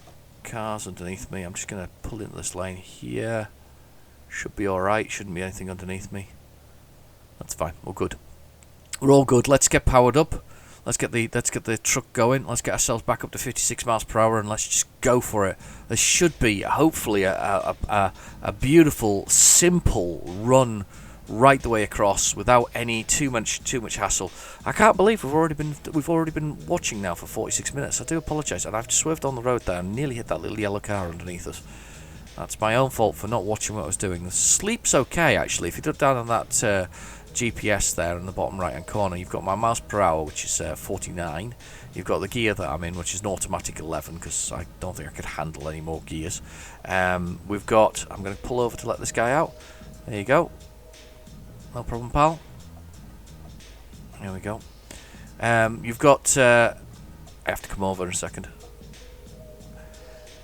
cars underneath me. I'm just going to pull into this lane here. Should be alright. Shouldn't be anything underneath me. That's fine. We're good. We're all good. Let's get powered up. Let's get the truck going. Let's get ourselves back up to 56 miles per hour and let's just go for it. There should be, hopefully, a beautiful, simple run right the way across without any too much hassle. I can't believe we've already been watching now for 46 minutes. I do apologise, and I've swerved on the road there and nearly hit that little yellow car underneath us. That's my own fault for not watching what I was doing. The sleep's okay actually. If you look down on that GPS there in the bottom right hand corner, you've got my miles per hour, which is 49. You've got the gear that I'm in, which is an automatic 11 because I don't think I could handle any more gears. We've got, I'm going to pull over to let this guy out. There you go. No problem, pal. There we go. You've got, I have to come over in a second.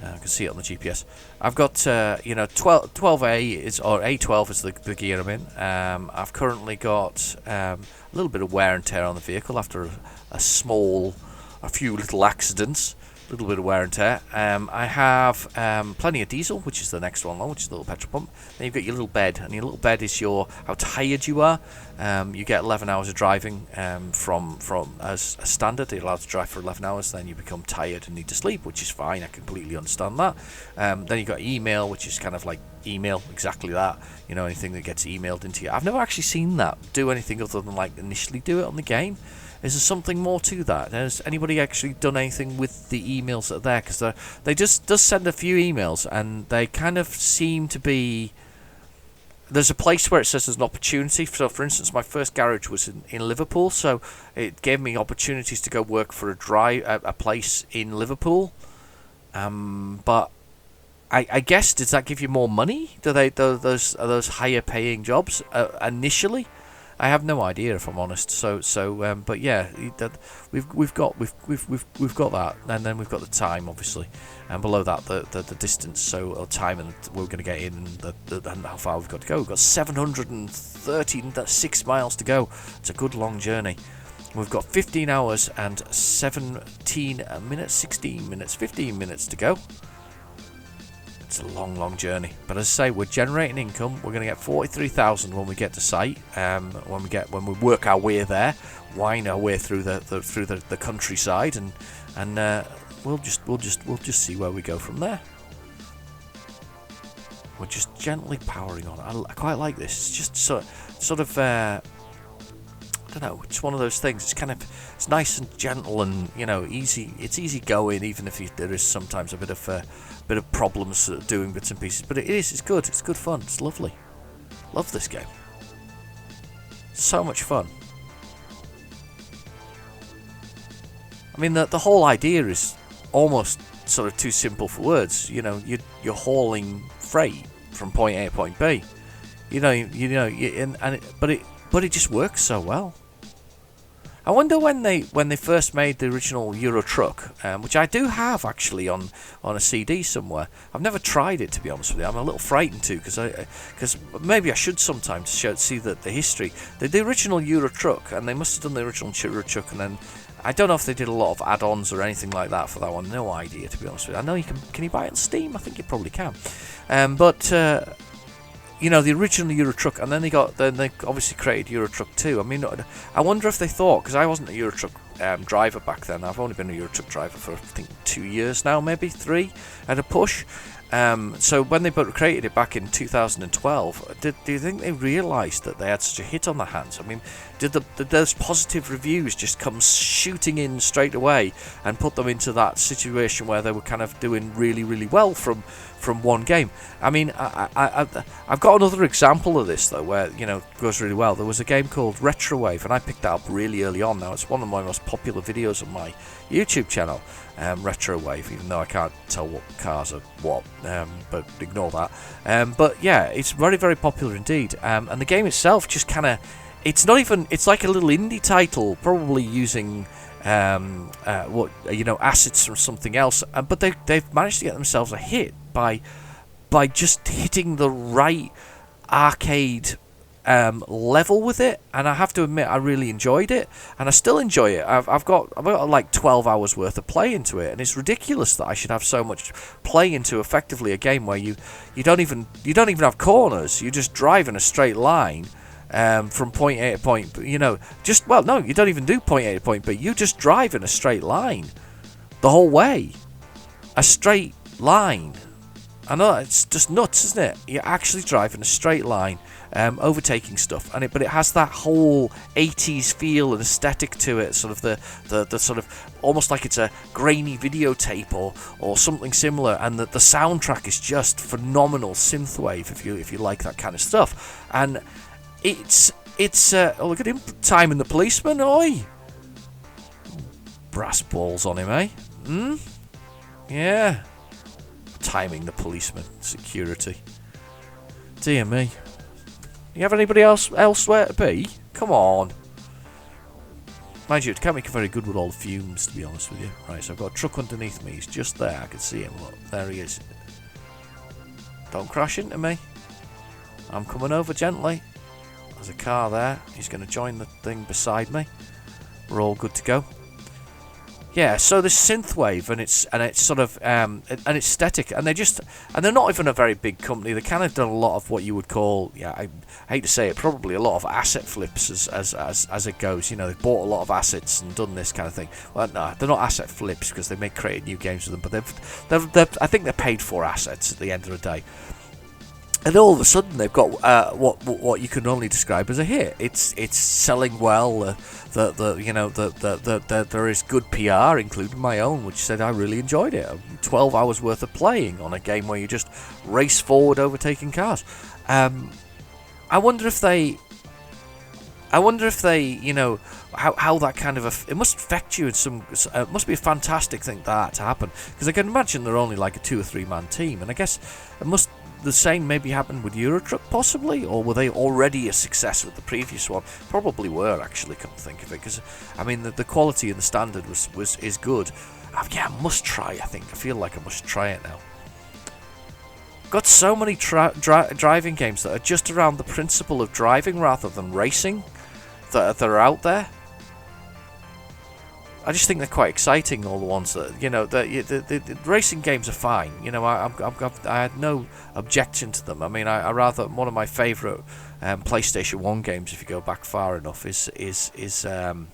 I can see it on the GPS. I've got, you know, 12A is, or A12 is the gear I'm in. I've currently got a little bit of wear and tear on the vehicle after a few little accidents. A little bit of wear and tear. I have plenty of diesel, which is the next one along, which is the little petrol pump. Then you've got your little bed, and your little bed is how tired you are. You get 11 hours of driving from as a standard. You're allowed to drive for 11 hours, then you become tired and need to sleep, which is fine. I completely understand that. Then you've got email, which is kind of like email, exactly that. You know, anything that gets emailed into you. I've never actually seen that do anything other than like initially do it on the game. Is there something more to that? Has anybody actually done anything with the emails that are there? Because they just does send a few emails, and they kind of seem to be there's a place where it says there's an opportunity. So, for instance, my first garage was in Liverpool, so it gave me opportunities to go work for a place in Liverpool. But I guess, does that give you more money? Are those higher paying jobs initially? I have no idea, if I'm honest. But yeah, we've got that, and then we've got the time, obviously, and below that the distance, or time, and we're going to get in, and how far we've got to go. We've got 736 miles to go. It's a good long journey. We've got 15 hours and 17 minutes, 16 minutes, 15 minutes to go. It's a long, long journey, but as I say, we're generating income. We're going to get 43,000 when we get to site. When we work our way there, wind our way through the countryside, and we'll just see where we go from there. We're just gently powering on. I quite like this. It's just sort of. I don't know. It's one of those things. It's nice and gentle, and easy. It's easy going, even if there is sometimes a bit of problems doing bits and pieces. But it's good. It's good fun. It's lovely. Love this game. So much fun. I mean, the whole idea is almost sort of too simple for words. You're hauling freight from point A to point B. But it just works so well. I wonder when they first made the original Euro Truck, which I do have actually on a CD somewhere. I've never tried it, to be honest with you. I'm a little frightened too, because maybe I should sometimes see the history. The original Euro Truck, and they must have done the original Euro Truck, and then I don't know if they did a lot of add-ons or anything like that for that one. No idea, to be honest with you. I know can you buy it on Steam? I think you probably can. The original Euro Truck, and then they obviously created Euro Truck 2. I mean, I wonder if they thought, because I wasn't a Euro Truck driver back then. I've only been a Euro Truck driver for I think 2 years now, maybe 3 at a push. So when they created it back in 2012, do you think they realised that they had such a hit on their hands? I mean, did those positive reviews just come shooting in straight away and put them into that situation where they were kind of doing really, really well from one game? I mean, I've got another example of this, though, where, it goes really well. There was a game called Retrowave, and I picked that up really early on. Now, it's one of my most popular videos on my YouTube channel, Retrowave, even though I can't tell what cars are what, but ignore that. But yeah, it's very, very popular indeed. And the game itself just kind of, it's like a little indie title, probably using assets from something else, but they've managed to get themselves a hit by just hitting the right arcade level with it, and I have to admit I really enjoyed it, and I still enjoy it. I've got like 12 hours worth of play into it, and it's ridiculous that I should have so much play into effectively a game where you don't even have corners. You just drive in a straight line. From point A to point B, you don't even do point A to point B. You just drive in a straight line the whole way. A straight line. I know, it's just nuts, isn't it? You actually drive in a straight line, overtaking stuff, but it has that whole 80s feel and aesthetic to it, sort of the sort of almost like it's a grainy videotape or something similar, and the soundtrack is just phenomenal synthwave if you like that kind of stuff. And It's look at him timing the policeman, oi! Brass balls on him, eh? Yeah. Timing the policeman, security. Dear me. You have anybody elsewhere to be? Come on. Mind you, it can't make it very good with all the fumes, to be honest with you. Right, so I've got a truck underneath me. He's just there. I can see him. Look, there he is. Don't crash into me. I'm coming over gently. There's a car there. He's going to join the thing beside me. We're all good to go. Yeah, so this synthwave, and it's sort of and it's static, and they're not even a very big company. They kind of done a lot of what you would call, I hate to say it, probably a lot of asset flips as it goes. They've bought a lot of assets and done this kind of thing. Well, no, they're not asset flips because they may create new games with them, but they've I think they're paid for assets at the end of the day. And all of a sudden, they've got what you can only describe as a hit. It's selling well. There is good PR, including my own, which said I really enjoyed it. 12 hours worth of playing on a game where you just race forward, overtaking cars. I wonder if they, you know, how that kind of it must affect you in some. It must be a fantastic thing that to happen, because I can imagine they're only like a 2 or 3 man team, and I guess it must the same maybe happen with Eurotruck possibly, or were they already a success with the previous one? Probably were, actually, come to think of it, because I mean the quality and the standard is good. Yeah, I must try. I feel like I must try it now. Got so many driving games that are just around the principle of driving rather than racing that are out there. I just think they're quite exciting, all the ones that, you know, the racing games are fine. You know, I had no objection to them. I mean, I rather, one of my favourite PlayStation 1 games, if you go back far enough, is come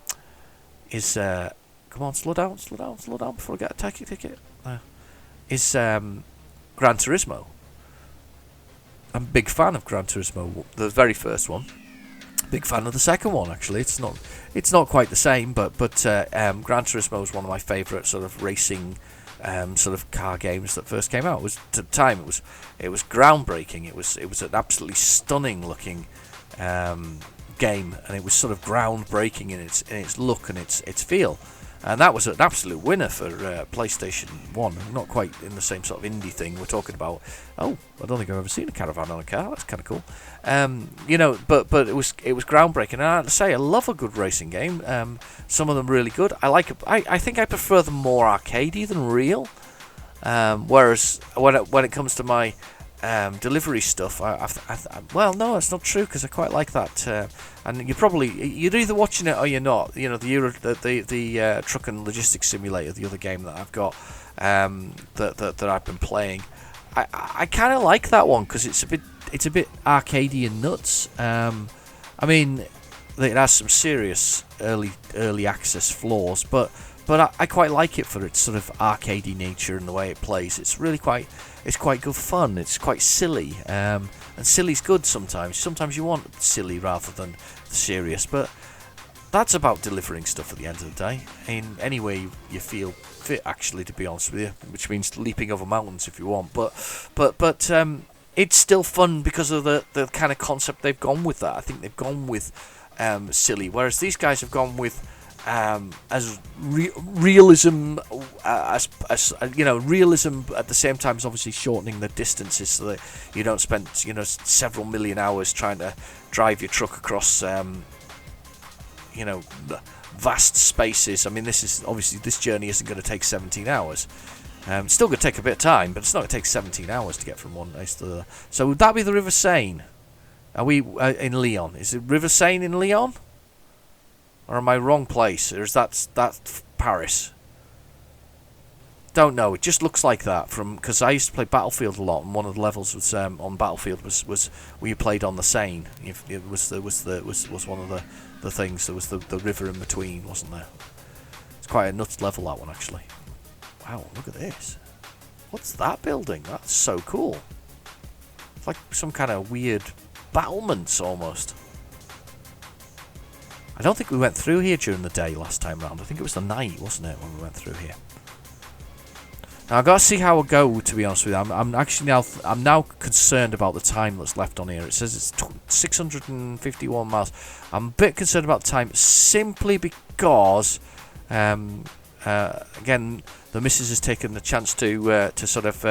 on, slow down before I get a taxi ticket. Is Gran Turismo. I'm a big fan of Gran Turismo, the very first one. Big fan of the second one, actually. It's not quite the same, but Gran Turismo was one of my favourite sort of racing sort of car games that first came out. It was, at the time, it was groundbreaking. It was an absolutely stunning looking game, and it was sort of groundbreaking in its look and its feel. And that was an absolute winner for PlayStation 1. Not quite in the same sort of indie thing. We're talking about, I don't think I've ever seen a caravan on a car. That's kind of cool. You know, but it was groundbreaking. And I have to say, I love a good racing game. Some of them really good. I think I prefer them more arcadey than real. Whereas when it comes to my delivery stuff, well, no, it's not true, because I quite like that. And you're either watching it or you're not. You know, the truck and logistics simulator, the other game that I've got, that I've been playing. I kind of like that one because it's a bit arcadey and nuts. I mean, it has some serious early access flaws, but I quite like it for its sort of arcadey nature and the way it plays. It's really quite good fun. It's quite silly, and silly's good sometimes. Sometimes you want silly rather than serious, but that's about delivering stuff at the end of the day in any way you feel fit, actually, to be honest with you, which means leaping over mountains if you want, but it's still fun because of the kind of concept they've gone with. That I think they've gone with silly, whereas these guys have gone with as realism, as you know, realism at the same time as obviously shortening the distances so that you don't spend, you know, several million hours trying to drive your truck across you know, vast spaces. I mean, this journey isn't going to take 17 hours. It's still going to take a bit of time, but it's not going to take 17 hours to get from one place to the other. So would that be the River Seine? Are we in Lyon? Is it River Seine in Lyon? Or am I wrong place? Or is that Paris? Don't know. It just looks like that because I used to play Battlefield a lot, and one of the levels was on Battlefield was where you played on the Seine. It was one of the things. There was the river in between, wasn't there? It's quite a nuts level, that one, actually. Wow, look at this. What's that building? That's so cool. It's like some kind of weird battlements almost. I don't think we went through here during the day last time round. I think it was the night, wasn't it, when we went through here? Now I've got to see how I go, to be honest with you. I'm now concerned about the time that's left on here. It says it's 651 miles. I'm a bit concerned about the time simply because again, the missus has taken the chance to sort of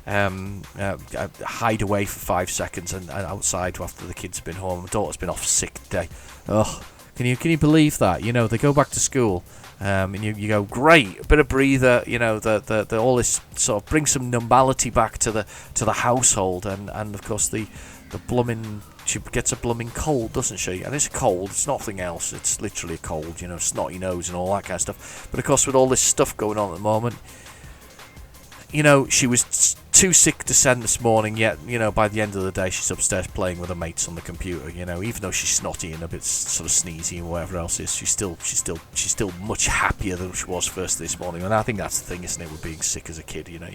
hide away for 5 seconds and outside after the kids have been home. My daughter's been off sick today. Ugh. Can you believe that? You know, they go back to school, and you go, great, a bit of breather. You know, the all this sort of brings some normality back to the household, and of course the blooming, she gets a blooming cold, doesn't she? And it's a cold, it's nothing else. It's literally a cold, you know, snotty nose and all that kind of stuff. But of course, with all this stuff going on at the moment, you know, she was too sick to send this morning, yet, you know, by the end of the day she's upstairs playing with her mates on the computer. You know, even though she's snotty and a bit sort of sneezy and whatever else is, she's still much happier than she was first this morning. And I think that's the thing, isn't it, with being sick as a kid? You know,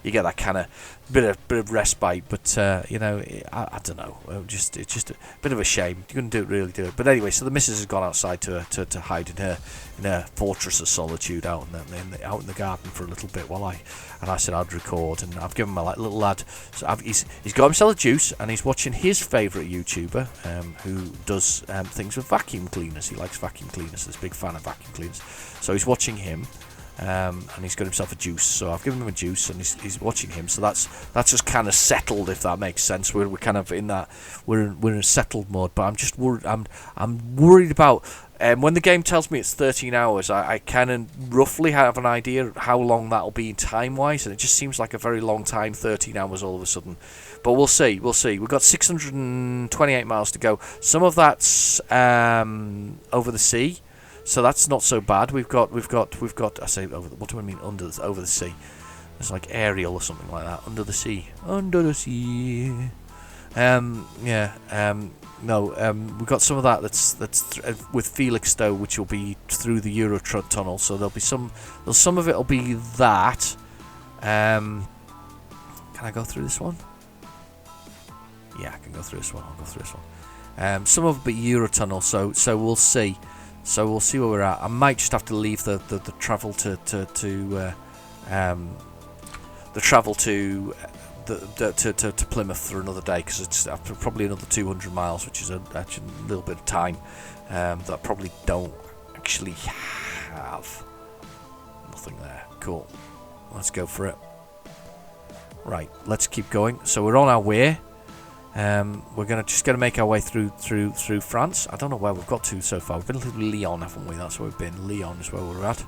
you get that kind of bit of respite, but you know, I don't know, it's just a bit of a shame. You couldn't really do it. But anyway, so the missus has gone outside to hide in her fortress of solitude out in the garden for a little bit while I I said I'd record, and I've given my little lad. So he's got himself a juice, and he's watching his favourite YouTuber, who does things with vacuum cleaners. He likes vacuum cleaners. He's a big fan of vacuum cleaners. So he's watching him. And he's got himself a juice, so I've given him a juice, and he's watching him. So that's just kind of settled, if that makes sense. We're kind of in that we're in a settled mode. But I'm just worried. I'm worried about when the game tells me it's 13 hours. I kind of roughly have an idea how long that'll be time wise, and it just seems like a very long time. 13 hours all of a sudden, but we'll see. We've got 628 miles to go. Some of that's over the sea. So that's not so bad. We've got. I say over. What do I mean over the sea? It's like aerial or something like that. Under the sea. Under the sea. No. We've got some of that. That's with Felixstowe, which will be through the Eurotruck tunnel. So there'll be some. Some of it'll be that. Can I go through this one? Yeah, I can go through this one. I'll go through this one. Some of it will be Eurotunnel. So we'll see. So we'll see where we're at. I might just have to leave the travel to Plymouth for another day, because it's probably another 200 miles, which is actually a little bit of time that I probably don't actually have. Nothing there. Cool. Let's go for it. Right, let's keep going. So we're on our way. We're just gonna make our way through France. I don't know where we've got to so far. We've been to Lyon, haven't we? That's where we've been. Lyon is where we're at,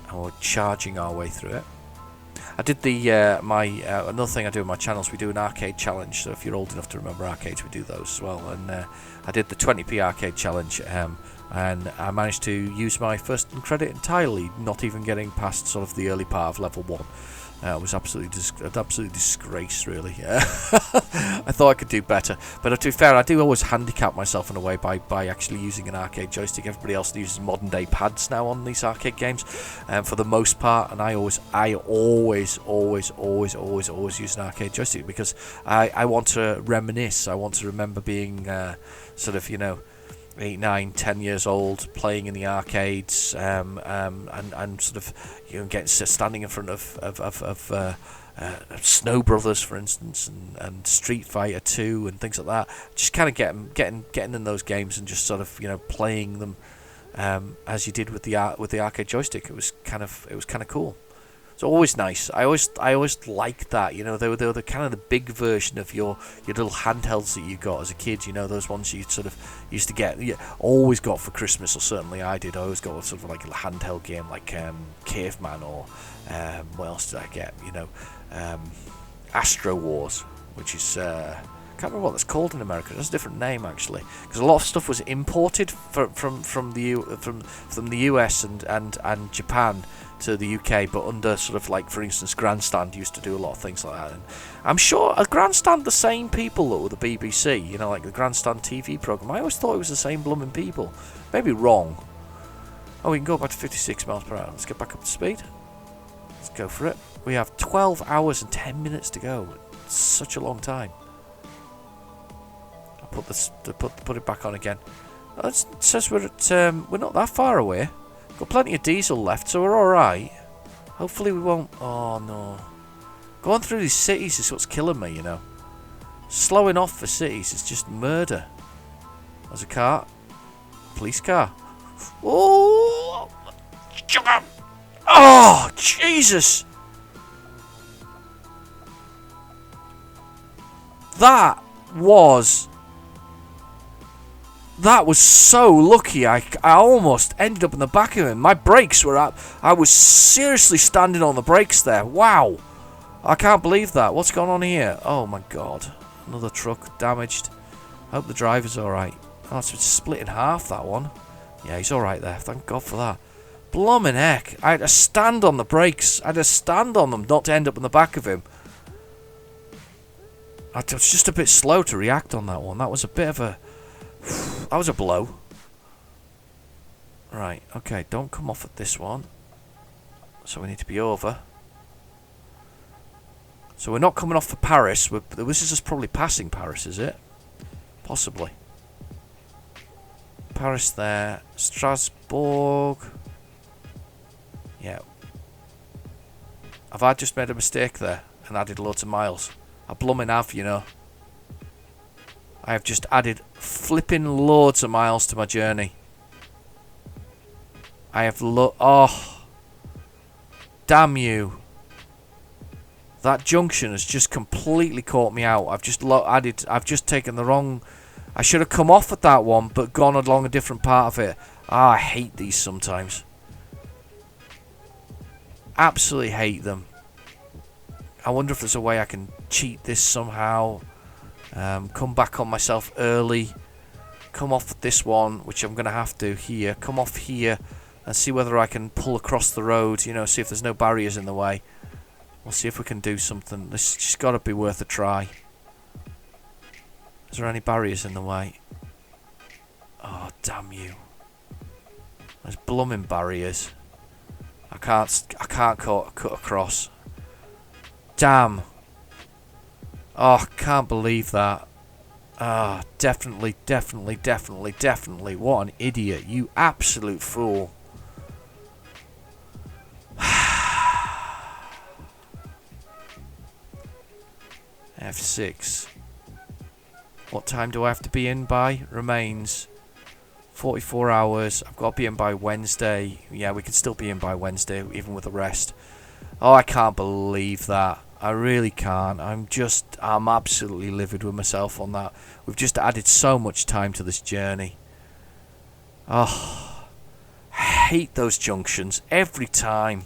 and we're charging our way through it. I did another thing I do on my channel is we do an arcade challenge. So if you're old enough to remember arcades, we do those as well. And I did the 20p arcade challenge, and I managed to use my first credit entirely, not even getting past sort of the early part of level 1. It was absolutely disgrace, really. I thought I could do better, but to be fair, I do always handicap myself in a way by actually using an arcade joystick. Everybody else uses modern day pads now on these arcade games, for the most part, and I always use an arcade joystick because I want to reminisce. I want to remember being sort of 8, 9, 10 years old, playing in the arcades, and sort of standing in front of Snow Brothers, for instance, and Street Fighter 2 and things like that. Just kind of getting in those games and just sort of playing them as you did with the arcade joystick. It was kind of cool. It's always nice. I always liked that. They were the kind of the big version of your little handhelds that you got as a kid. Those ones you sort of used to get, always got for Christmas, or certainly I did. I always got sort of like a handheld game like Caveman, or what else did I get? Astro Wars, which is I can't remember what that's called in America. It's a different name actually, because a lot of stuff was imported from the US and Japan to the UK, but under sort of like, for instance, Grandstand used to do a lot of things like that. And I'm sure Grandstand, the same people that were the BBC, like the Grandstand TV programme. I always thought it was the same blooming people. Maybe wrong. Oh, we can go back to 56 miles per hour. Let's get back up to speed. Let's go for it. We have 12 hours and 10 minutes to go. It's such a long time. I'll put it back on again. It says we're not that far away. Got plenty of diesel left, so we're alright. Hopefully we won't. Oh no. Going through these cities is what's killing me, Slowing off for cities is just murder. There's a car. Police car. Oh! Oh, Jesus! That was so lucky. I almost ended up in the back of him. My brakes were up. I was seriously standing on the brakes there. Wow. I can't believe that. What's going on here? Oh my god. Another truck damaged. I hope the driver's alright. Oh, it's split in half, that one. Yeah, he's alright there. Thank God for that. Bloomin' heck. I had to stand on the brakes. I had to stand on them not to end up in the back of him. I was just a bit slow to react on that one. That was a bit of a... That was a blow. Right, okay, don't come off at this one. So we need to be over. So we're not coming off for Paris. This is just probably passing Paris, is it? Possibly. Paris there. Strasbourg. Yeah. Have I just made a mistake there and added loads of miles? I blooming have, you know. I have just added flipping loads of miles to my journey. I have oh, damn you. That junction has just completely caught me out. I've just taken the wrong... I should have come off at that one, but gone along a different part of it. I hate these sometimes. Absolutely hate them. I wonder if there's a way I can cheat this somehow. Come back on myself early. Come off at this one, which I'm going to have to here. Come off here and see whether I can pull across the road. You know, see if there's no barriers in the way. We'll see if we can do something. This has got to be worth a try. Is there any barriers in the way? Oh, damn you. There's blooming barriers. I can't cut across. Damn. Oh, can't believe that. Ah, definitely. What an idiot. You absolute fool. F6. What time do I have to be in by? Remains 44 hours. I've got to be in by Wednesday. Yeah, we can still be in by Wednesday, even with the rest. Oh, I can't believe that. I really can't. I'm absolutely livid with myself on that. We've just added so much time to this journey. Oh, I hate those junctions every time.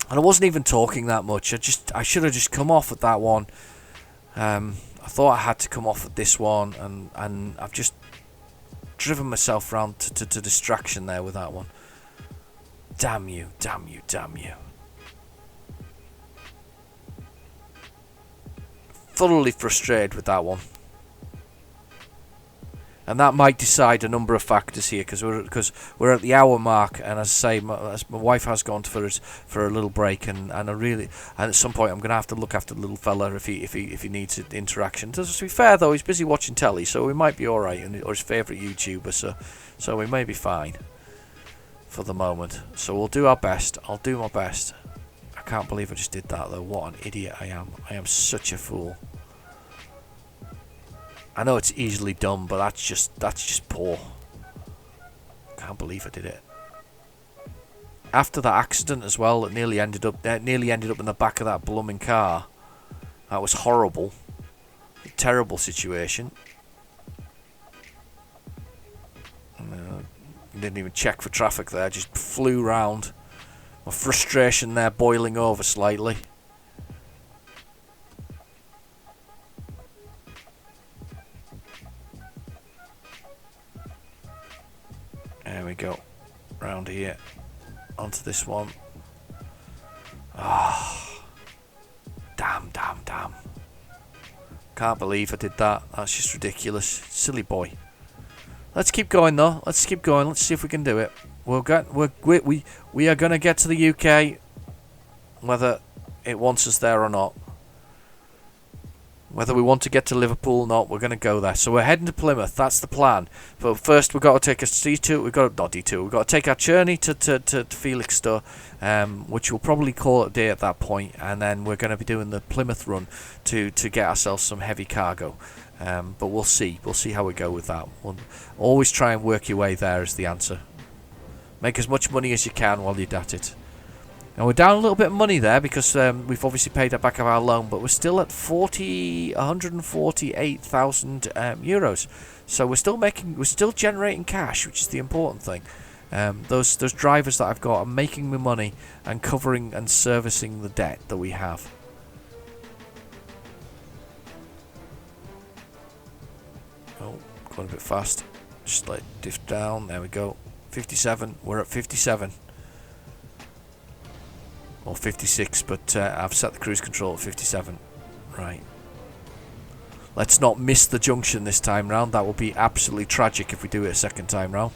And I wasn't even talking that much. I should have just come off at that one. I thought I had to come off at this one, and I've just driven myself round to distraction there with that one. Damn you. Thoroughly frustrated with that one. And that might decide a number of factors here, because we're at the hour mark, and as I say, my wife has gone for a little break, and at some point I'm going to have to look after the little fella if he needs interaction. To be fair though, he's busy watching telly, so we might be all right, or his favourite YouTuber, so we may be fine for the moment. So we'll do our best. I'll do my best. I can't believe I just did that though. What an idiot I am. I am such a fool. I know it's easily done, but that's just poor. Can't believe I did it. After that accident as well, it nearly ended up in the back of that blooming car. That was horrible. A terrible situation. Didn't even check for traffic there. Just flew round. My frustration there boiling over slightly. There we go. Round here. Onto this one. Ah. Damn. Can't believe I did that. That's just ridiculous. Silly boy. Let's keep going though. Let's see if we can do it. We are gonna get to the UK, whether it wants us there or not. Whether we want to get to Liverpool or not, we're going to go there. So we're heading to Plymouth. That's the plan. But first, we've got to take a detour. We've got to take our journey to Felixstowe, which we'll probably call it a day at that point. And then we're going to be doing the Plymouth run to get ourselves some heavy cargo. But we'll see. We'll see how we go with that. We'll always try and work your way there is the answer. Make as much money as you can while you're at it. And we're down a little bit of money there because we've obviously paid back of our loan, but we're still at 148,000 euros. So we're still generating cash, which is the important thing. Those drivers that I've got are making me money and covering and servicing the debt that we have. Oh, going a bit fast. Just let it diff down. There we go. 57. We're at 57. Or 56, but I've set the cruise control at 57. Right. Let's not miss the junction this time round. That will be absolutely tragic if we do it a second time round.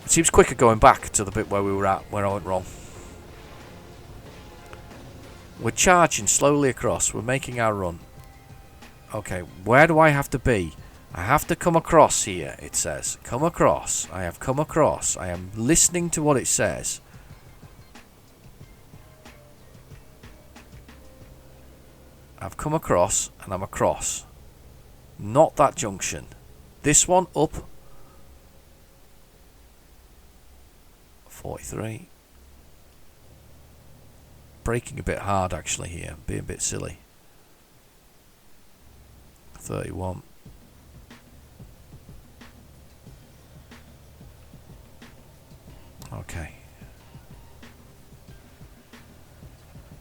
It seems quicker going back to the bit where we were at, where I went wrong. We're charging slowly across. We're making our run. Okay, where do I have to be? I have to come across here, it says. Come across. I have come across. I am listening to what it says. I've come across, and I'm across. Not that junction. This one up. 43. Braking a bit hard actually here. Being a bit silly. 31. Okay.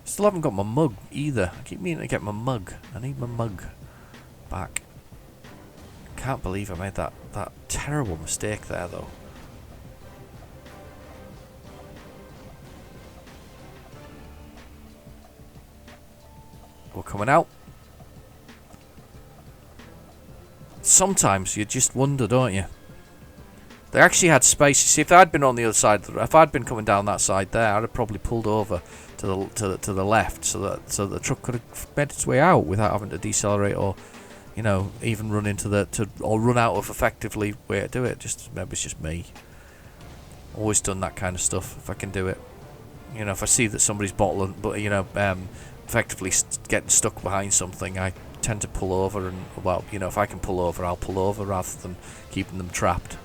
Still haven't got my mug either. I keep meaning to get my mug. I need my mug back. Can't believe I made that terrible mistake there though. We're coming out. Sometimes you just wonder, don't you? They actually had space. You see, if I'd been on the other side, if I'd been coming down that side there, I'd have probably pulled over to the left, so that the truck could have made its way out without having to decelerate or, you know, even run into or run out of effectively way to do it. Just maybe it's just me. Always done that kind of stuff if I can do it. You know, if I see that somebody's bottling, but you know, effectively getting stuck behind something, I tend to pull over, and well, you know, if I can pull over, I'll pull over rather than keeping them trapped.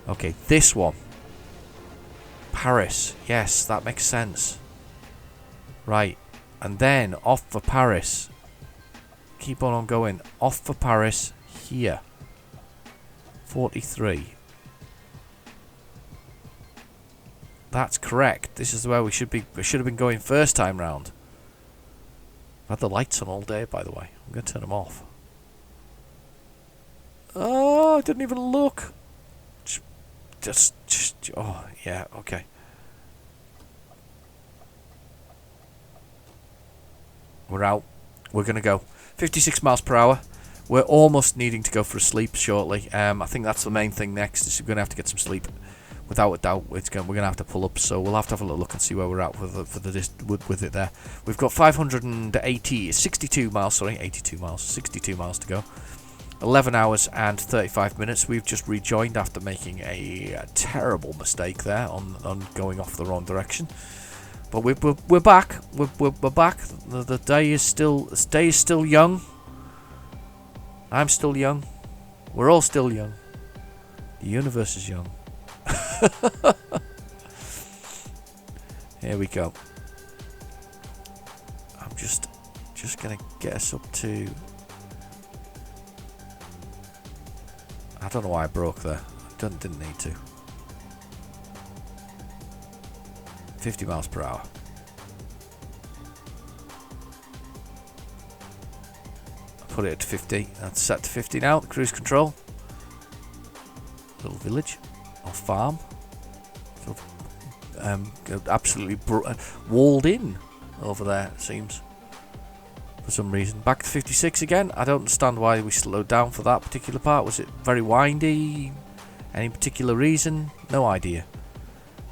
Okay, this one. Paris. Yes, that makes sense. Right. And then off for Paris. Keep on going. Off for Paris here. 43. That's correct. This is where we should have been going first time round. I've had the lights on all day, by the way. I'm going to turn them off. Oh, I didn't even look. Just, oh, yeah, okay. We're out. We're going to go. 56 miles per hour. We're almost needing to go for a sleep shortly. I think that's the main thing next, is we're going to have to get some sleep. Without a doubt, we're going to have to pull up, so we'll have to have a little look and see where we're at with it there. We've got 62 miles, 62 miles to go. 11 hours and 35 minutes. We've just rejoined after making a terrible mistake there on going off the wrong direction. But we're back. We're back. The day is still young. I'm still young. We're all still young. The universe is young. Here we go. I'm just gonna get us up to. I don't know why I broke there. Didn't need to. 50 miles per hour. Put it at 50. That's set to 50 now. Cruise control. Little village or farm. Absolutely walled in over there, it seems. For some reason. Back to 56 again. I don't understand why we slowed down for that particular part. Was it very windy? Any particular reason? No idea.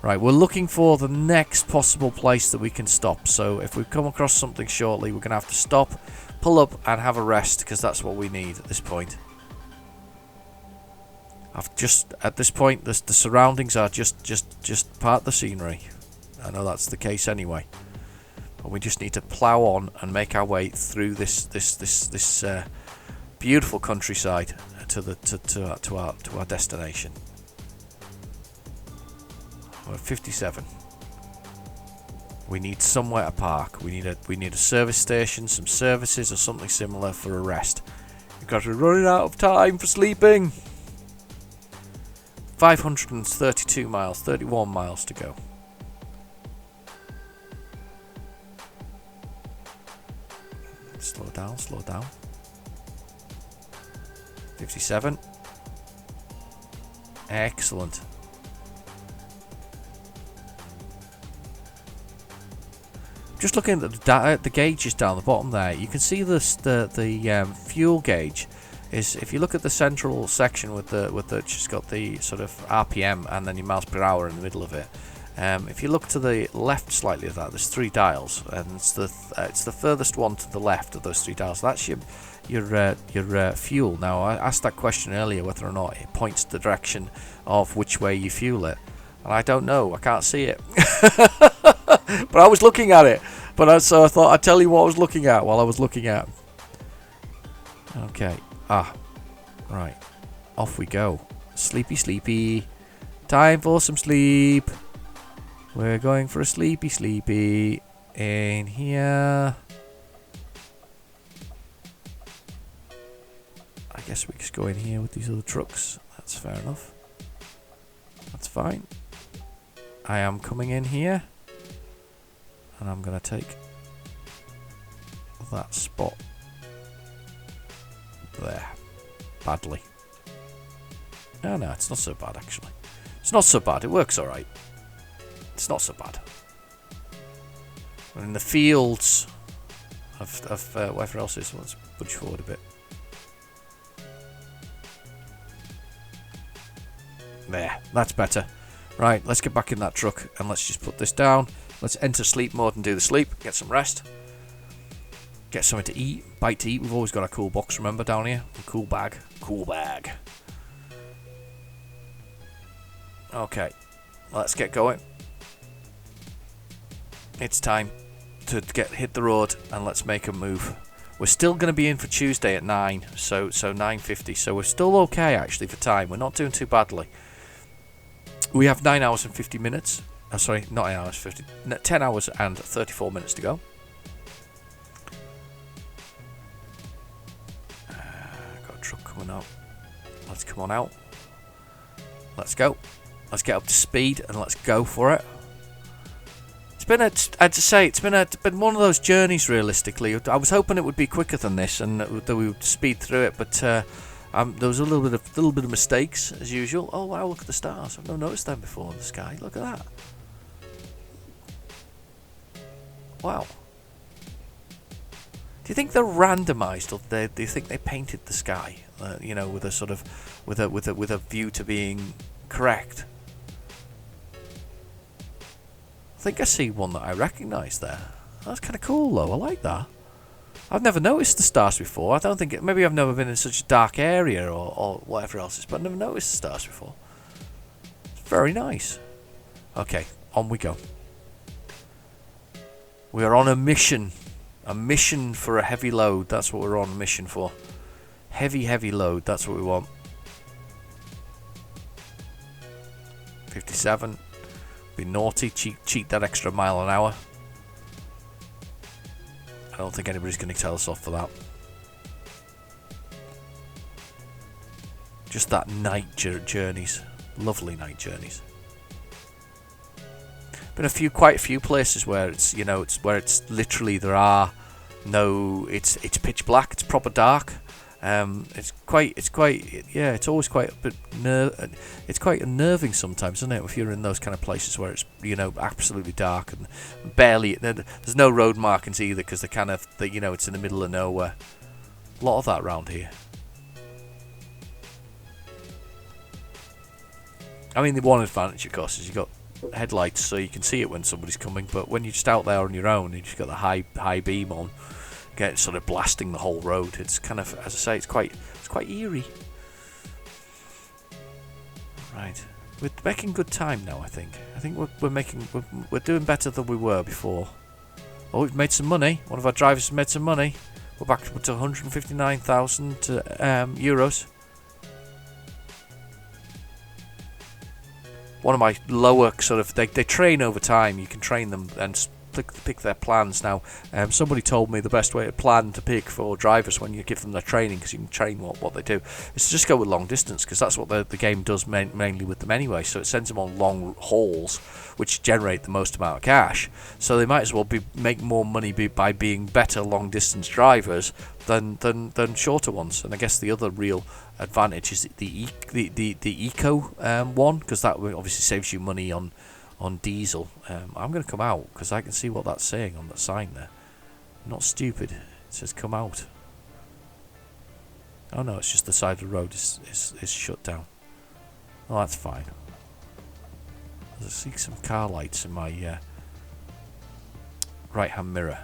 Right, we're looking for the next possible place that we can stop. So if we come across something shortly, we're going to have to stop, pull up and have a rest, because that's what we need at this point. At this point, the surroundings are just part of the scenery. I know that's the case anyway. But we just need to plough on and make our way through this beautiful countryside to our destination. We're at 57. We need somewhere to park. We need a service station, some services or something similar for a rest. Because we're running out of time for sleeping. 532 miles, 31 miles to go. Slow down, slow down. 57. Excellent. Just looking at the gauges down the bottom there, you can see the fuel gauge is, if you look at the central section with just got the sort of RPM and then your miles per hour in the middle of it. If you look to the left slightly of that, there's 3 dials, and it's the furthest one to the left of those 3 dials. That's your fuel. Now, I asked that question earlier whether or not it points the direction of which way you fuel it, and I don't know. I can't see it, but I was looking at it. So I thought I'd tell you what I was looking at while I was looking at. Okay. Right. Off we go. Sleepy, sleepy. Time for some sleep. We're going for a sleepy, sleepy. In here. I guess we just go in here with these other trucks. That's fair enough. That's fine. I am coming in here. And I'm going to take that spot there. Badly. No, it's not so bad actually. It's not so bad. It works alright. It's not so bad. We're in the fields of whatever else is. Let's push forward a bit. There. That's better. Right, let's get back in that truck and let's just put this down. Let's enter sleep mode and do the sleep. Get some rest. Get something to eat. Bite to eat. We've always got a cool box, remember, down here? A cool bag. Cool bag. Okay. Let's get going. It's time to hit the road and let's make a move. We're still going to be in for Tuesday at 9. So 9:50. So we're still okay, actually, for time. We're not doing too badly. We have 9 hours and 50 minutes. Sorry, not 8 hours, 50. 10 hours and 34 minutes to go. Got a truck coming up. Let's come on out. Let's go. Let's get up to speed and let's go for it. It's been been one of those journeys. Realistically, I was hoping it would be quicker than this and that we would speed through it, but there was a little bit of mistakes as usual. Oh wow! Look at the stars. I've not noticed them before in the sky. Look at that. Wow. Do you think they're randomised, or do you think they painted the sky? With a sort of with a view to being correct. I think I see one that I recognise there. That's kind of cool though. I like that. I've never noticed the stars before. I don't think maybe I've never been in such a dark area or whatever else is, but I've never noticed the stars before. It's very nice. Okay, on we go. We are on a mission. A mission for a heavy load. That's what we're on a mission for. Heavy load. That's what we want. 57. Be naughty. Cheat that extra mile an hour. I don't think anybody's going to tell us off for that. Just that night journeys. Lovely night journeys. Been quite a few places where it's literally there are no. It's pitch black. It's proper dark. It's always quite a bit. It's quite unnerving sometimes, isn't it? If you're in those kind of places where it's absolutely dark and barely. There's no road markings either because it's in the middle of nowhere. A lot of that around here. I mean, the one advantage, of course, is you got headlights, so you can see it when somebody's coming. But when you're just out there on your own, you just got the high beam on, get sort of blasting the whole road. It's kind of, as I say, it's quite eerie. Right, we're making good time now. I think we're doing better than we were before. Oh, we've made some money. One of our drivers has made some money. We're back to 159,000 euros. One of my lower sort of, they train over time. You can train them and pick their plans. Now, somebody told me the best way to plan to pick for drivers when you give them their training, because you can train what they do, is to just go with long distance, because that's what the game does mainly with them anyway. So it sends them on long hauls, which generate the most amount of cash. So they might as well make more money by being better long distance drivers than shorter ones. And I guess the other real advantage is the eco one, because that obviously saves you money on diesel. I'm going to come out because I can see what that's saying on the sign there. Not stupid. It says come out. Oh no, it's just the side of the road is shut down. Oh, that's fine. I see some car lights in my right hand mirror.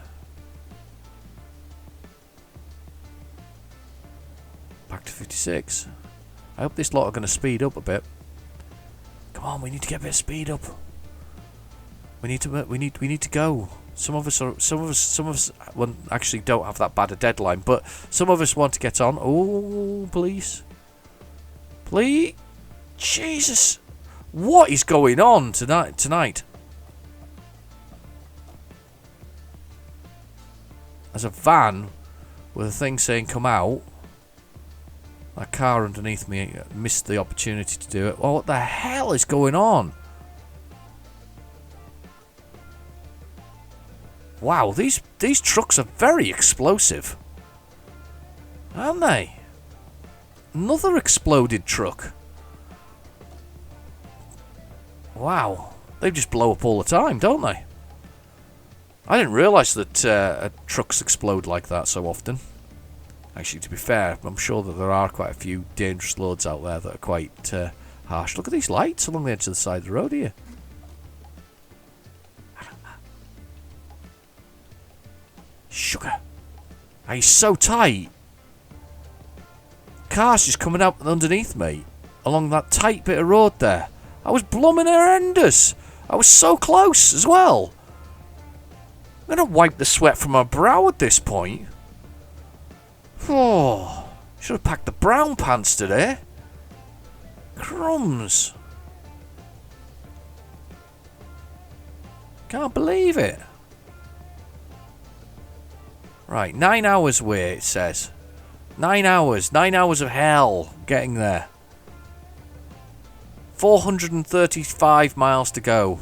Back to 56. I hope this lot are going to speed up a bit. Come on, we need to get a bit of speed up. We need to go. Some of us well, actually don't have that bad a deadline, but some of us want to get on. Oh, please. Please. Jesus. What is going on tonight? There's a van with a thing saying come out. That car underneath me missed the opportunity to do it. Well, what the hell is going on? Wow, these trucks are very explosive. Aren't they? Another exploded truck. Wow. They just blow up all the time, don't they? I didn't realise that trucks explode like that so often. Actually, to be fair, I'm sure that there are quite a few dangerous loads out there that are quite harsh. Look at these lights along the edge of the side of the road here. Sugar. He's so tight. Car's just coming out underneath me along that tight bit of road there. I was blooming horrendous. I was so close as well. I'm going to wipe the sweat from my brow at this point. Oh, should have packed the brown pants today. Crumbs. Can't believe it. Right, 9 hours away, it says. 9 hours. 9 hours of hell getting there. 435 miles to go.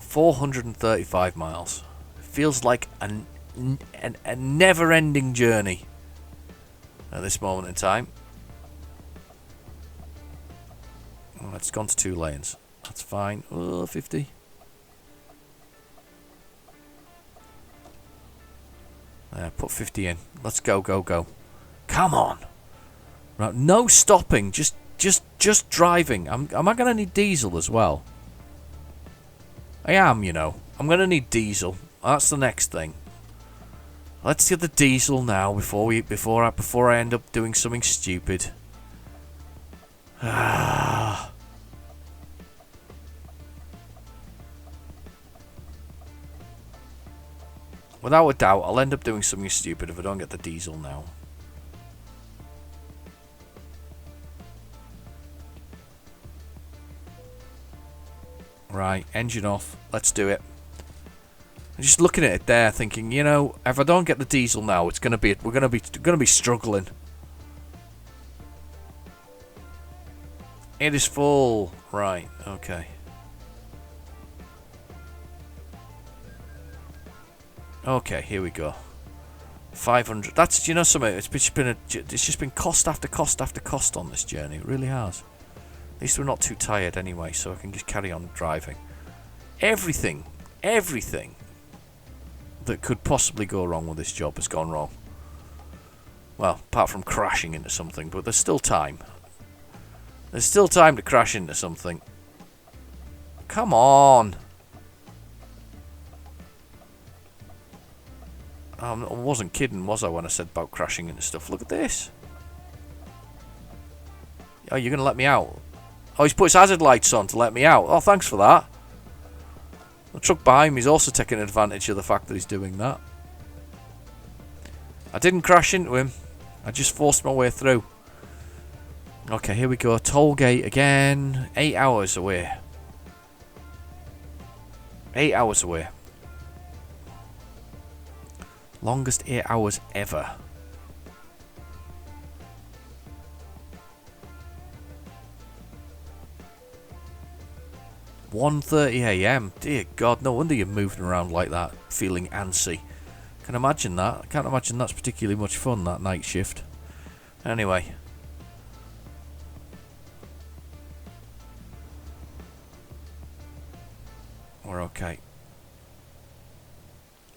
435 miles. Feels like a never-ending journey at this moment in time. Oh, it's gone to 2 lanes. That's fine. Oh, 50. Put 50 in. Let's go, go, go. Come on. Right, no stopping. Just driving. Am I going to need diesel as well? I am, you know. I'm going to need diesel. That's the next thing. Let's get the diesel now before I end up doing something stupid. Ah. Without a doubt, I'll end up doing something stupid if I don't get the diesel now. Right, engine off. Let's do it. I'm just looking at it there, thinking, you know, if I don't get the diesel now, we're gonna be struggling. It is full. Right. Okay. Okay. Here we go. 500. That's, you know, something. It's just been cost after cost after cost on this journey. It really has. At least we're not too tired anyway, so I can just carry on driving. Everything that could possibly go wrong with this job has gone wrong. Well, apart from crashing into something, but there's still time. There's still time to crash into something. Come on. I wasn't kidding, was I, when I said about crashing into stuff? Look at this. Oh, you're going to let me out? Oh, he's put his hazard lights on to let me out. Oh, thanks for that. The truck behind me is also taking advantage of the fact that he's doing that. I didn't crash into him. I just forced my way through. Okay, here we go. Toll gate again. 8 hours away. 8 hours away. Longest 8 hours ever. 1:30 AM. Dear God, no wonder you're moving around like that, feeling antsy. Can imagine that. I can't imagine that's particularly much fun, that night shift. Anyway. We're okay.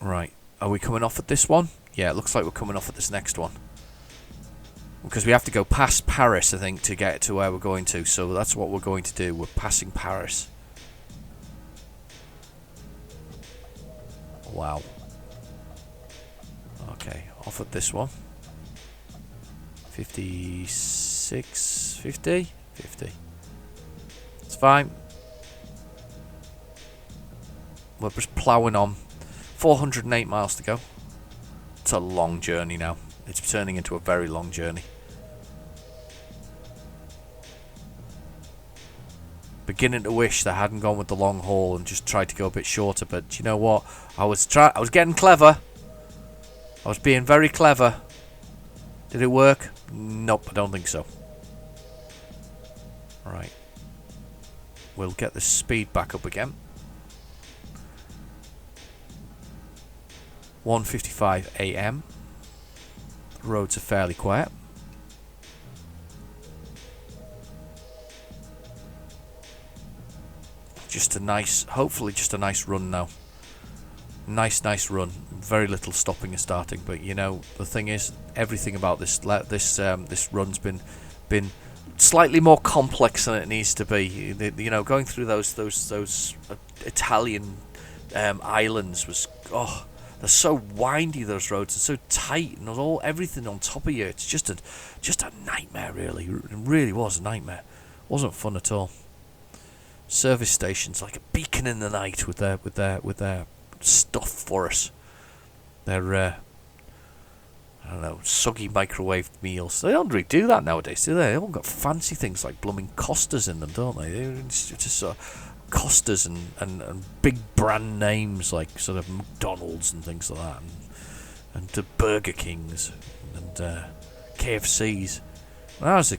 Right. Are we coming off at this one? Yeah, it looks like we're coming off at this next one. Because we have to go past Paris, I think, to get to where we're going to. So that's what we're going to do. We're passing Paris. Wow. Okay, off at this one. 56, 50? 50. It's fine. We're just ploughing on. 408 miles to go. It's a long journey now. It's turning into a very long journey. Beginning to wish that I hadn't gone with the long haul and just tried to go a bit shorter, but you know what? I was getting clever. I was being very clever. Did it work? Nope, I don't think so. Right. We'll get the speed back up again. 1:55 AM. The roads are fairly quiet. Just a nice, hopefully just a nice run now. Nice run. Very little stopping and starting, but you know the thing is, everything about this run's been slightly more complex than it needs to be. You know, going through those Italian islands was they're so windy, those roads, and so tight, and there's everything on top of you. It's just a nightmare, really. It really was a nightmare. Wasn't fun at all. Service stations like a beacon in the night with their stuff for us. Their I don't know, soggy microwaved meals. They don't really do that nowadays, do they? They all got fancy things like blooming Costas in them, don't they? They're just Costas and big brand names like sort of McDonald's and things like that, and the Burger Kings and KFCs. When I was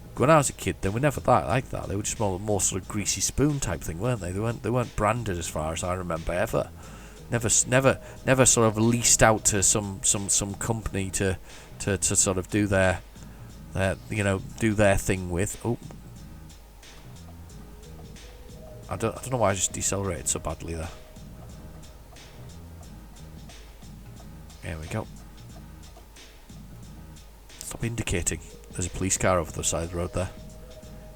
a kid, they were never that like that. They were just more sort of greasy spoon type thing, weren't they? They weren't branded as far as I remember ever. Never sort of leased out to some company to sort of do their do their thing with. Oh, I don't know why I just decelerated so badly there. There we go. Stop indicating. There's a police car over the side of the road there.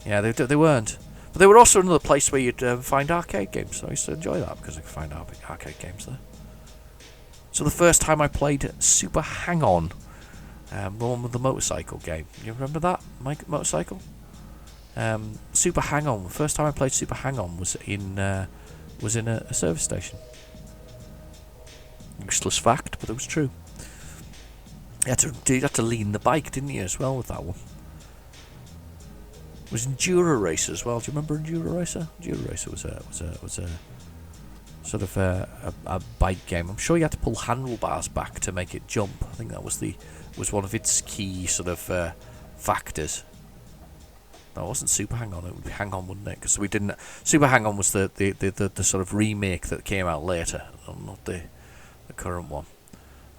Yeah, they weren't. But they were also another place where you'd find arcade games. So I used to enjoy that because I could find arcade games there. So the first time I played Super Hang-On, the one with the motorcycle game. You remember that, motorcycle? Super Hang-On. The first time I played Super Hang-On was in a service station. Useless fact, but it was true. You had to lean the bike, didn't you, as well with that one? It was Enduro Racer as well. Do you remember Enduro Racer? Enduro Racer was a sort of a bike game. I'm sure you had to pull handlebars back to make it jump. I think that was one of its key sort of factors. No, it wasn't Super Hang-On. It would be Hang-On, wouldn't it? Because we didn't. Super Hang-On was the sort of remake that came out later, not the current one.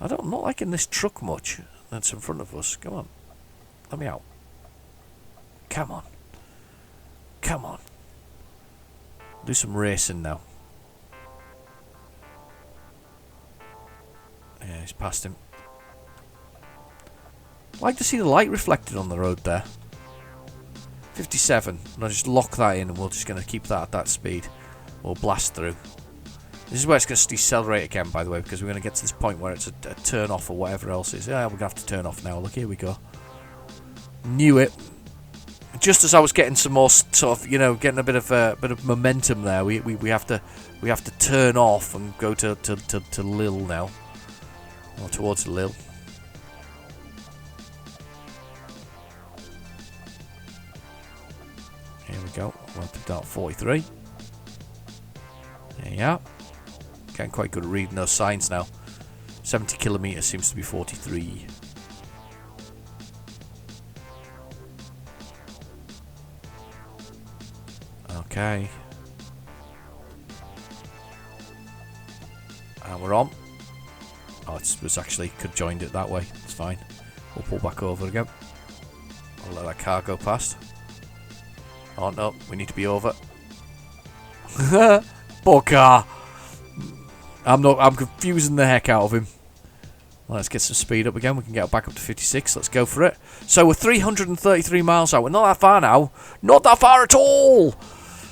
I'm not liking this truck much that's in front of us. Come on. Let me out. Come on. Come on. Do some racing now. Yeah, he's past him. I'd like to see the light reflected on the road there. 57. And I'll just lock that in and we're just going to keep that at that speed. We'll blast through. This is where it's going to decelerate again, by the way, because we're going to get to this point where it's a turn off or whatever else it is. Yeah, we're going to have to turn off now. Look, here we go. Knew it. Just as I was getting some more sort of, getting a bit of momentum there, we have to turn off and go to Lille now, or towards Lille. Here we go. We're up to dart 43. There you are. Getting quite good at reading those signs now. 70 kilometres seems to be 43. Okay. And we're on. Oh, it was actually, could joined it that way. It's fine. We'll pull back over again. I'll let that car go past. Oh no, we need to be over. Poor car. I'm confusing the heck out of him. Let's get some speed up again. We can get back up to 56. Let's go for it. So we're 333 miles out. We're not that far now. Not that far at all.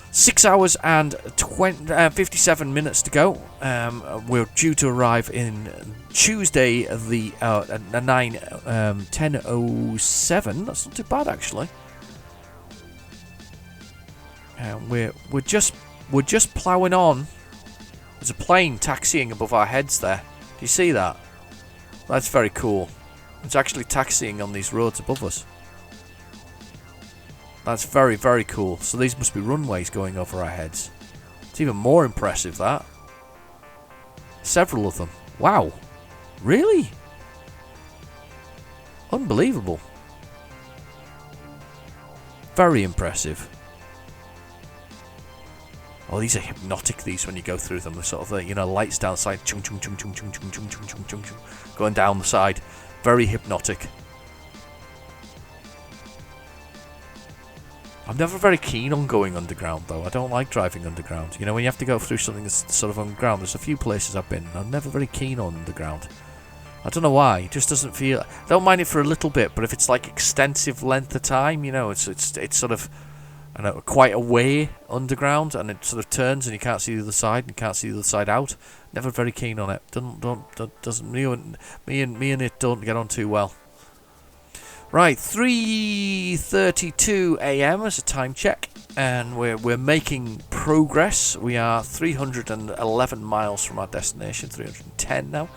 6 hours and 57 minutes to go. We're due to arrive in Tuesday, the 10:07. That's not too bad actually. We're just ploughing on. There's a plane taxiing above our heads there. Do you see that? That's very cool. It's actually taxiing on these roads above us. That's very, very cool. So these must be runways going over our heads. It's even more impressive, that. Several of them. Wow. Really? Unbelievable. Very impressive. Oh, these are hypnotic, these, when you go through them. The sort of, you know, lights down the side. Chung, chung, chung, chung, chung, chung, chung, chung, chung, chung, chung, going down the side. Very hypnotic. I'm never very keen on going underground, though. I don't like driving underground. You know, when you have to go through something that's sort of underground, there's a few places I've been. I'm never very keen on underground. I don't know why. It just doesn't feel... I don't mind it for a little bit, but if it's like extensive length of time, you know, it's sort of, I know, quite a way underground, and it sort of turns and you can't see the other side, and you can't see the other side out. Never very keen on it. Doesn't me and it don't get on too well. Right, 3:32 a.m. as a time check, and we're making progress. We are 311 miles from our destination, 310 now.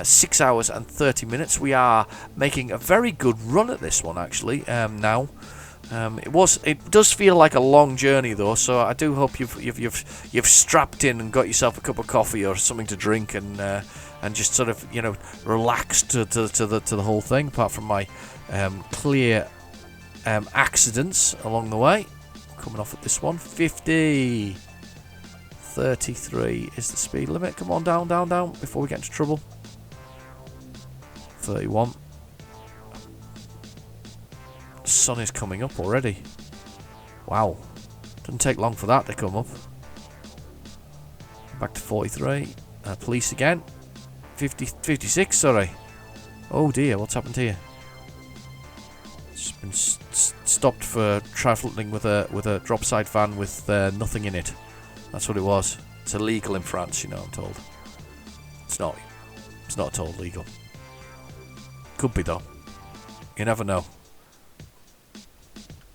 6 hours and 30 minutes. We are making a very good run at this one, actually. Now, it does feel like a long journey though, so I do hope you've strapped in and got yourself a cup of coffee or something to drink and just sort of, you know, relaxed to the whole thing. Apart from my clear accidents along the way. Coming off at this one. 50. 33 is the speed limit. Come on, down before we get into trouble. 31. The sun is coming up already. Wow. Doesn't take long for that to come up. Back to 43. Police again. 56, sorry. Oh dear, what's happened here? It's been stopped for travelling with a drop-side van with nothing in it. That's what it was. It's illegal in France, you know, I'm told. It's not. It's not at all legal. Could be, though. You never know.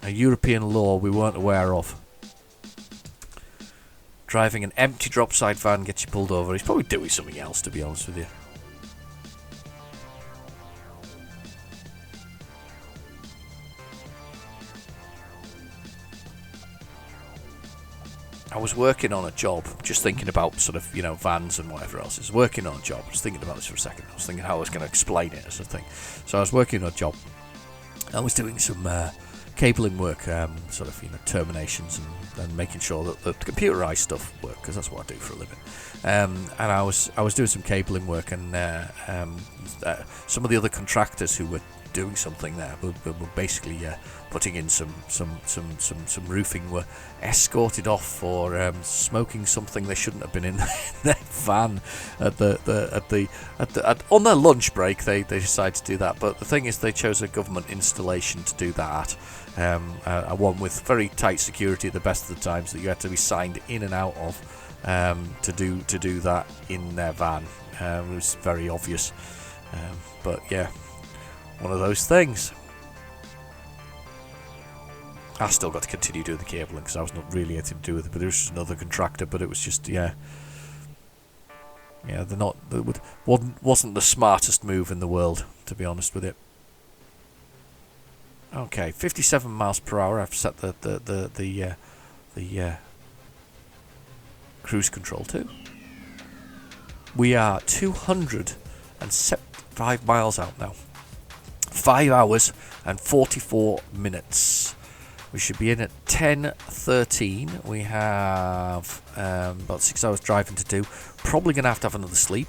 A European law we weren't aware of. Driving an empty drop-side van gets you pulled over. He's probably doing something else, to be honest with you. I was working on a job, just thinking about sort of, you know, vans and whatever else. I was working on a job. I was thinking about this for a second. I was thinking how I was going to explain it as a thing. So I was working on a job. I was doing some cabling work, sort of, you know, terminations and making sure that the computerized stuff worked, because that's what I do for a living. And I was doing some cabling work, and some of the other contractors who were doing something there were basically putting in some roofing were escorted off for smoking something they shouldn't have been in their van on their lunch break. They decided to do that, but the thing is, they chose a government installation to do that. One with very tight security at the best of the times that you had to be signed in and out of to do that in their van. It was very obvious, but yeah, one of those things. I still got to continue doing the cabling because I was not really anything to do with it, but there was just another contractor. But it was just wasn't the smartest move in the world, to be honest with it. Okay, 57 miles per hour. I've set the cruise control to. We are 275 miles out now. 5 hours and 44 minutes. We should be in at 10:13. We have about 6 hours driving to do. Probably going to have another sleep.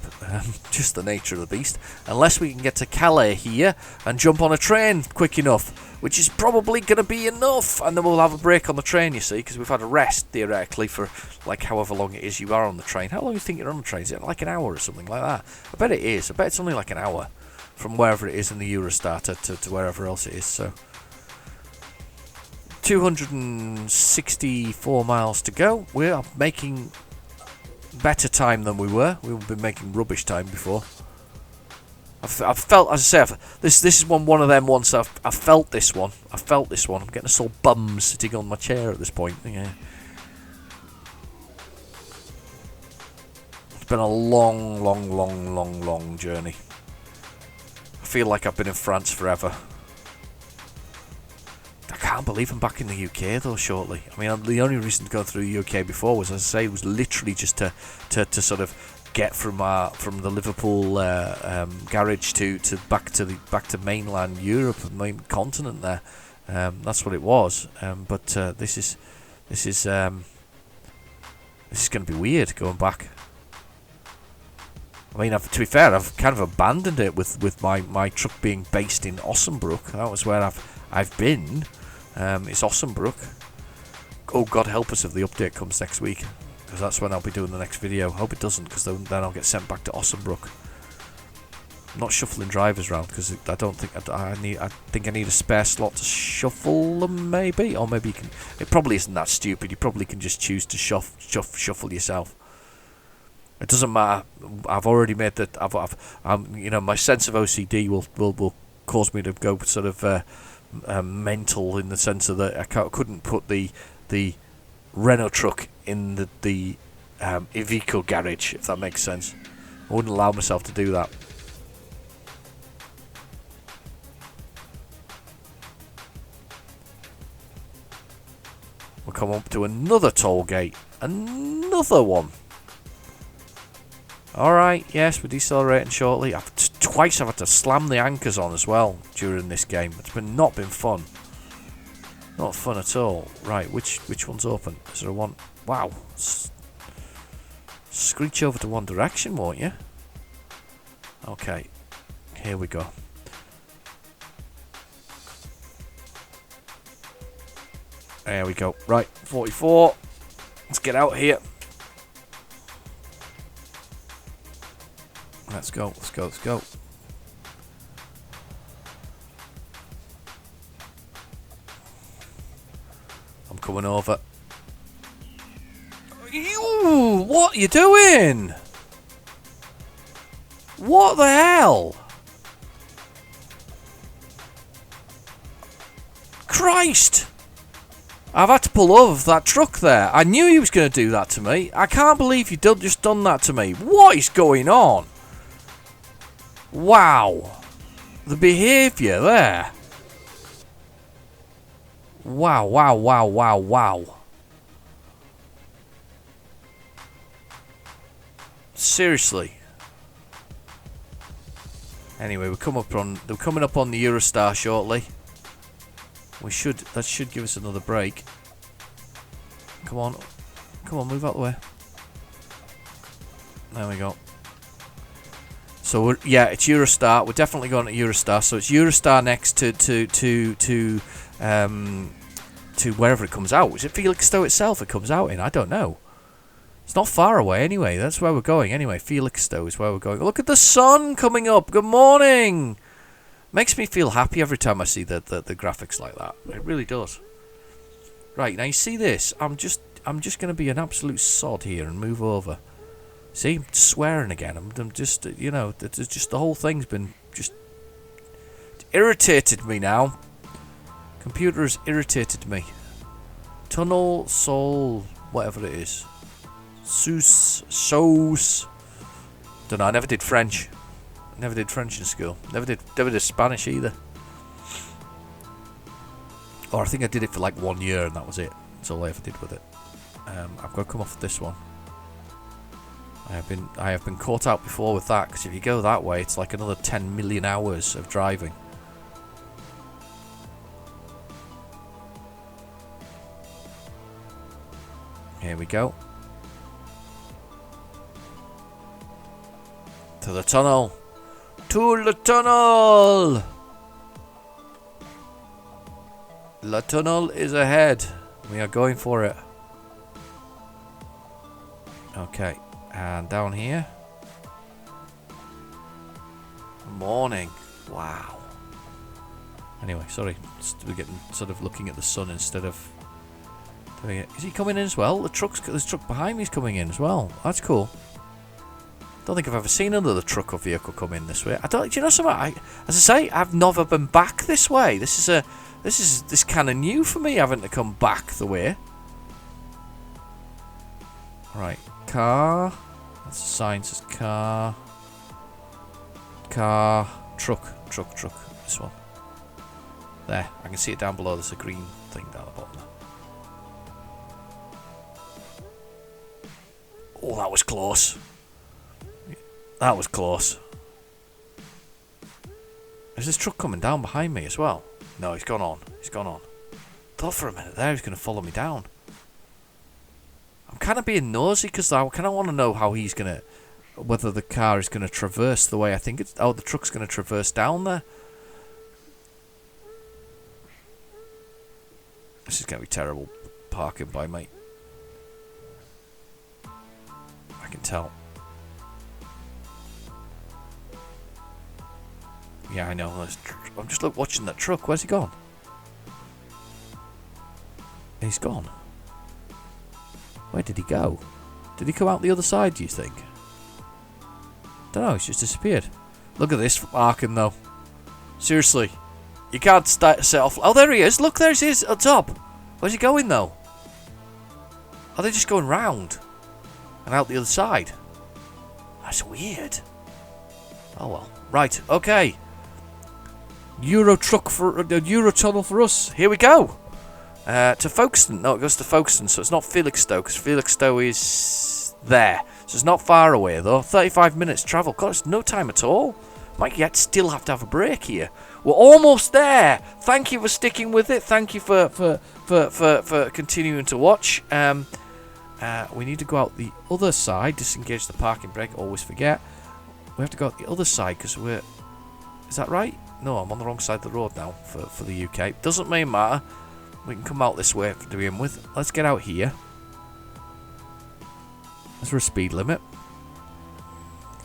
Just the nature of the beast. Unless we can get to Calais here and jump on a train quick enough, which is probably going to be enough. And then we'll have a break on the train, you see, because we've had a rest, theoretically, for like however long it is you are on the train. How long do you think you're on the train? Is it like an hour or something like that? I bet it is. I bet it's only like an hour from wherever it is in the Eurostar to wherever else it is. So 264 miles to go. We are making better time than we were. We've been making rubbish time before. I've felt, as I say, this is one of them ones. I've felt this one. I felt this one. I'm getting a sore bum sitting on my chair at this point. Yeah. It's been a long journey. I feel like I've been in France forever. I can't believe I'm back in the UK though shortly. I mean, the only reason to go through the UK before was, as I say, was literally just to sort of get from the Liverpool garage to back to mainland Europe, the main continent there. That's what it was. But this is going to be weird going back. I mean, to be fair, I've kind of abandoned it with my truck being based in Ossenbrook. That was where I've been. It's Ossenbrook. Oh, God help us if the update comes next week, because that's when I'll be doing the next video. Hope it doesn't, because then I'll get sent back to Ossenbrook. I'm not shuffling drivers around because I don't think I think I need a spare slot to shuffle them, maybe, or maybe you can. It probably isn't that stupid. You probably can just choose to shuffle yourself. It doesn't matter. I've already made that. My sense of OCD will cause me to go sort of mental, in the sense of that I couldn't put the Renault truck in the Iveco garage, if that makes sense. I wouldn't allow myself to do that. We'll come up to another toll gate. Another one. Alright, yes, we're decelerating shortly. Twice I've had to slam the anchors on as well during this game. It's not been fun. Not fun at all. Right, which one's open? Is there one? Wow. Screech over to one direction, won't you? Okay, here we go. There we go. Right, 44. Let's get out here. Let's go. I'm coming over. What are you doing? What the hell? Christ! I've had to pull over that truck there. I knew he was going to do that to me. I can't believe you just done that to me. What is going on? Wow. The behaviour there. Wow. Seriously. Anyway, we're coming up on the Eurostar shortly. That should give us another break. Come on, move out the way. There we go. So it's Eurostar. We're definitely going to Eurostar. So it's Eurostar next to wherever it comes out. Is it Felixstowe itself it comes out in? I don't know. It's not far away anyway. That's where we're going anyway. Felixstowe is where we're going. Look at the sun coming up. Good morning. Makes me feel happy every time I see the graphics like that. It really does. Right, now you see this. I'm just going to be an absolute sod here and move over. See, I'm swearing again. I'm just, just the whole thing's been just irritated me now. Computer has irritated me. Tunnel, Sol, whatever it is. Sauce. Don't know, I never did French. Never did French in school. Never did Spanish either. Or I think I did it for like 1 year and that was it. That's all I ever did with it. I've got to come off this one. I have been caught out before with that, because if you go that way, it's like another 10 million hours of driving. Here we go. To the tunnel. To the tunnel! La tunnel is ahead. We are going for it. Okay, and down here. Morning. Wow. Anyway, sorry. We're getting sort of looking at the sun instead of doing it. Is he coming in as well? This truck behind me is coming in as well. That's cool. Don't think I've ever seen another truck or vehicle come in this way. Do you know something? As I say, I've never been back this way. This is kind of new for me, having to come back the way. Right, car. That's a sign that says car. Car. Truck. This one. There. I can see it down below. There's a green thing down the bottom there. Oh, that was close. That was close. Is this truck coming down behind me as well? No, he's gone on. He's gone on. Thought for a minute there he's going to follow me down. I'm kind of being nosy because I kind of want to know how he's going to... Whether the car is going to traverse the way I think it's... Oh, the truck's going to traverse down there. This is going to be terrible parking by me. I can tell. Yeah, I know. I'm just watching that truck. Where's he gone? He's gone. Where did he go? Did he come out the other side, do you think? Don't know, he's just disappeared. Look at this parking though. Seriously. You can't set off... Oh, there he is. Look, there he is at the top. Where's he going though? Are they just going round? And out the other side? That's weird. Oh well. Right, okay. Eurotunnel for us. Here we go. To Folkestone. No, it goes to Folkestone, so it's not Felixstowe, because Felixstowe is there. So it's not far away, though. 35 minutes travel. God, it's no time at all. Might yet still have to have a break here. We're almost there. Thank you for sticking with it. Thank you for continuing to watch. We need to go out the other side. Disengage the parking brake. Always forget. We have to go out the other side, because we're... Is that right? No, I'm on the wrong side of the road now for the UK. Doesn't really matter. We can come out this way to begin with. Let's get out here. Is there a speed limit?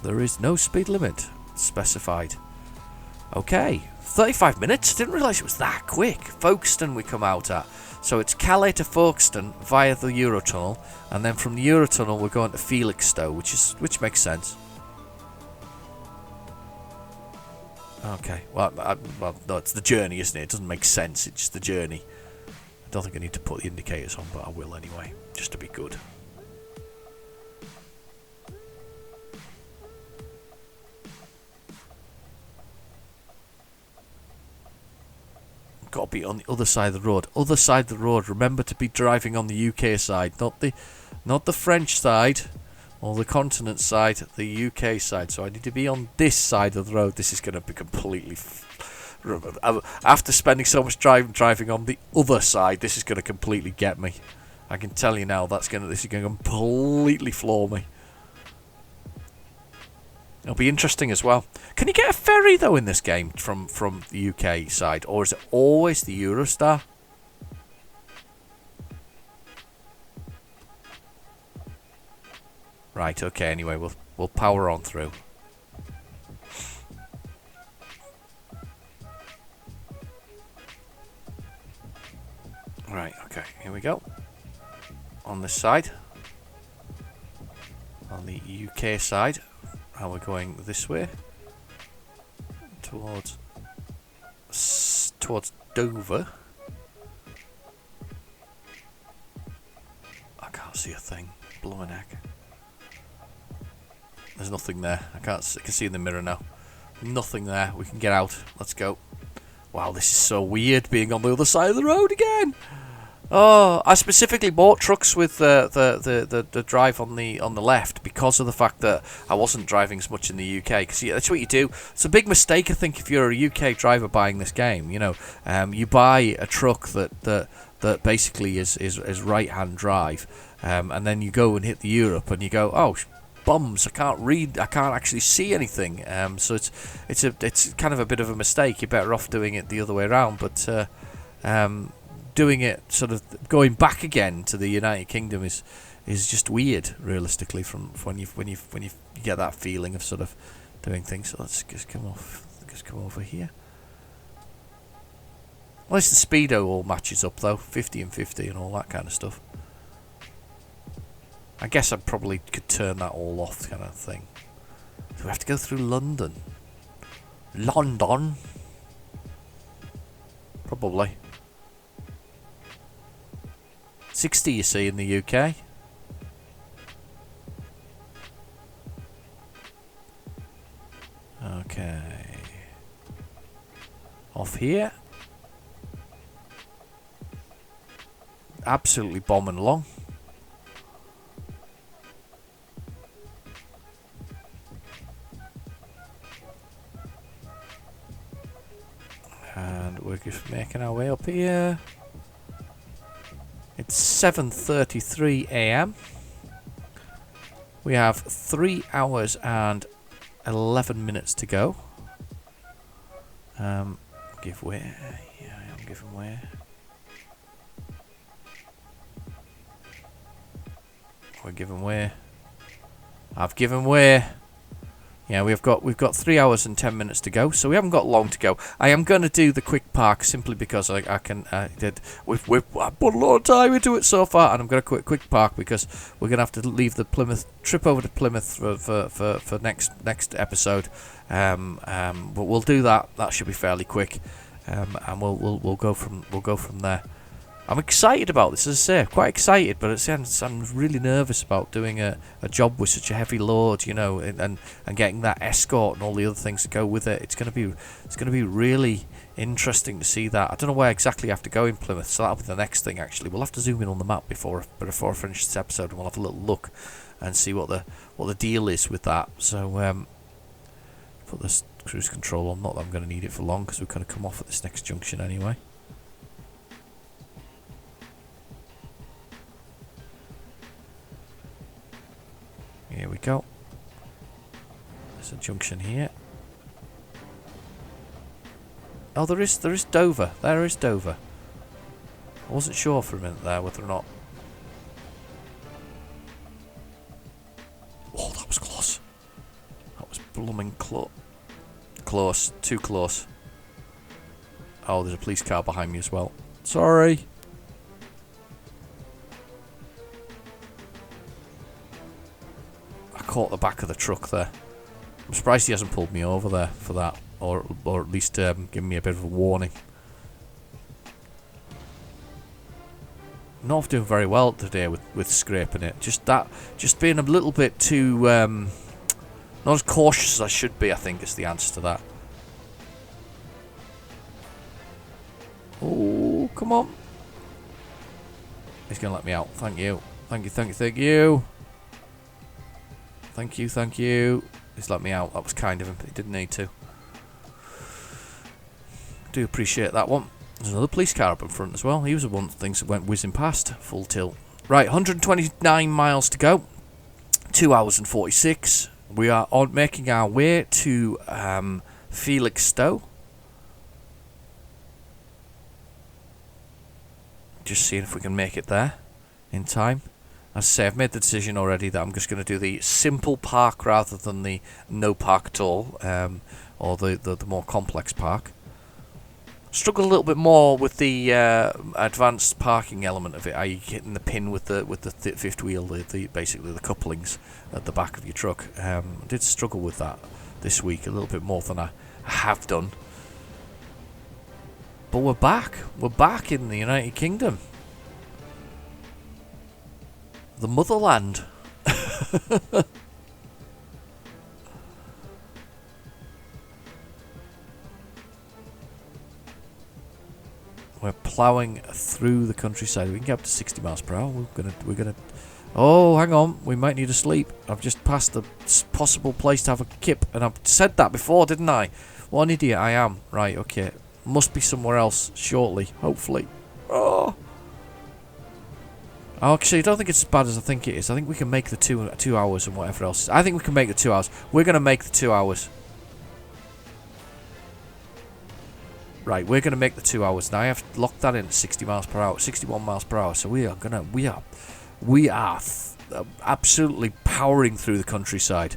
There is no speed limit specified. Okay, 35 minutes? Didn't realise it was that quick. Folkestone we come out at. So it's Calais to Folkestone via the Eurotunnel, and then from the Eurotunnel we're going to Felixstowe, which makes sense. Okay, well, no, it's the journey, isn't it? It doesn't make sense, it's just the journey. I don't think I need to put the indicators on, but I will anyway, just to be good. Got to be on the other side of the road. Other side of the road. Remember to be driving on the UK side, not the French side or the continent side, the UK side. So I need to be on this side of the road. This is going to be completely... After spending so much driving on the other side, this is going to completely get me. I can tell you now, this is going to completely floor me. It'll be interesting as well. Can you get a ferry though in this game from the UK side, or is it always the Eurostar? Right. Okay. Anyway, we'll power on through. Right. Okay. Here we go. On this side, on the UK side. How we're going this way towards Dover. I can't see a thing. Blowing heck. There's nothing there. I can see in the mirror now. Nothing there. We can get out. Let's go. Wow, this is so weird being on the other side of the road again. Oh, I specifically bought trucks with the drive on the left because of the fact that I wasn't driving as much in the UK. Because that's what you do. It's a big mistake, I think, if you're a UK driver buying this game. You know, you buy a truck that basically is right-hand drive, and then you go and hit the Europe, and you go, oh, bums! I can't read. I can't actually see anything. So it's kind of a bit of a mistake. You're better off doing it the other way around. But doing it sort of going back again to the United Kingdom is just weird, realistically, from when you get that feeling of sort of doing things. So let's just come over here. Well, at least the speedo all matches up though, 50 and 50 and all that kind of stuff. I guess I probably could turn that all off, kind of thing. Do we have to go through London? London? Probably. 60 you see in the UK. here. Absolutely bombing along. And we're just making our way up here. It's 7:33 a.m. We have 3 hours and 11 minutes to go. Give way. Yeah, I am giving way. We're giving way. I've given way. Yeah, we've got 3 hours and 10 minutes to go, so we haven't got long to go. I am going to do the quick park simply because I put a lot of time into it so far, and I'm going to quick park because we're going to have to leave the Plymouth trip over to Plymouth for next episode. But we'll do that. That should be fairly quick, and we'll go from there. I'm excited about this, as I say, quite excited, but at the same time, I'm really nervous about doing a job with such a heavy load, you know, and getting that escort and all the other things that go with it. It's going to be really interesting to see that. I don't know where exactly I have to go in Plymouth, so that'll be the next thing. Actually, we'll have to zoom in on the map before I finish this episode, and we'll have a little look and see what the deal is with that. So put this cruise control on. Not that I'm going to need it for long because we're going to come off at this next junction anyway. Here we go. There's a junction here. Oh, there is Dover. There is Dover. I wasn't sure for a minute there whether or not. Oh, that was close. That was blooming close. Too close. Oh, there's a police car behind me as well. Sorry. Caught the back of the truck there. I'm surprised he hasn't pulled me over there for that, or at least given me a bit of a warning. Not doing very well today with scraping it. Just being a little bit too not as cautious as I should be, I think, is the answer to that. Oh, come on. He's gonna let me out. Thank you. Thank you. Thank you. He's let me out. That was kind of him. He didn't need to. Do appreciate that one. There's another police car up in front as well. He was the one of the things that went whizzing past. Full tilt. Right, 129 miles to go. 2 hours and 46. We are making our way to Felixstowe. Just seeing if we can make it there in time. As I say, I've made the decision already that I'm just going to do the simple park rather than the no park at all, or the more complex park. Struggle a little bit more with the advanced parking element of it. Are you hitting the pin with the fifth wheel, basically the couplings at the back of your truck? I did struggle with that this week a little bit more than I have done. But we're back. We're back in the United Kingdom. The motherland. We're ploughing through the countryside. We can get up to 60 miles per hour. We're gonna. Oh, hang on. We might need to sleep. I've just passed the possible place to have a kip, and I've said that before, didn't I? What an idiot I am. Right. Okay. Must be somewhere else shortly. Hopefully. Oh. Actually, I don't think it's as bad as I think it is. I think we can make the 2 hours and whatever else. I think we can make the 2 hours. We're going to make the 2 hours. Right, we're going to make the 2 hours. Now I have locked that in at 60 miles per hour, 61 miles per hour. So we are absolutely powering through the countryside.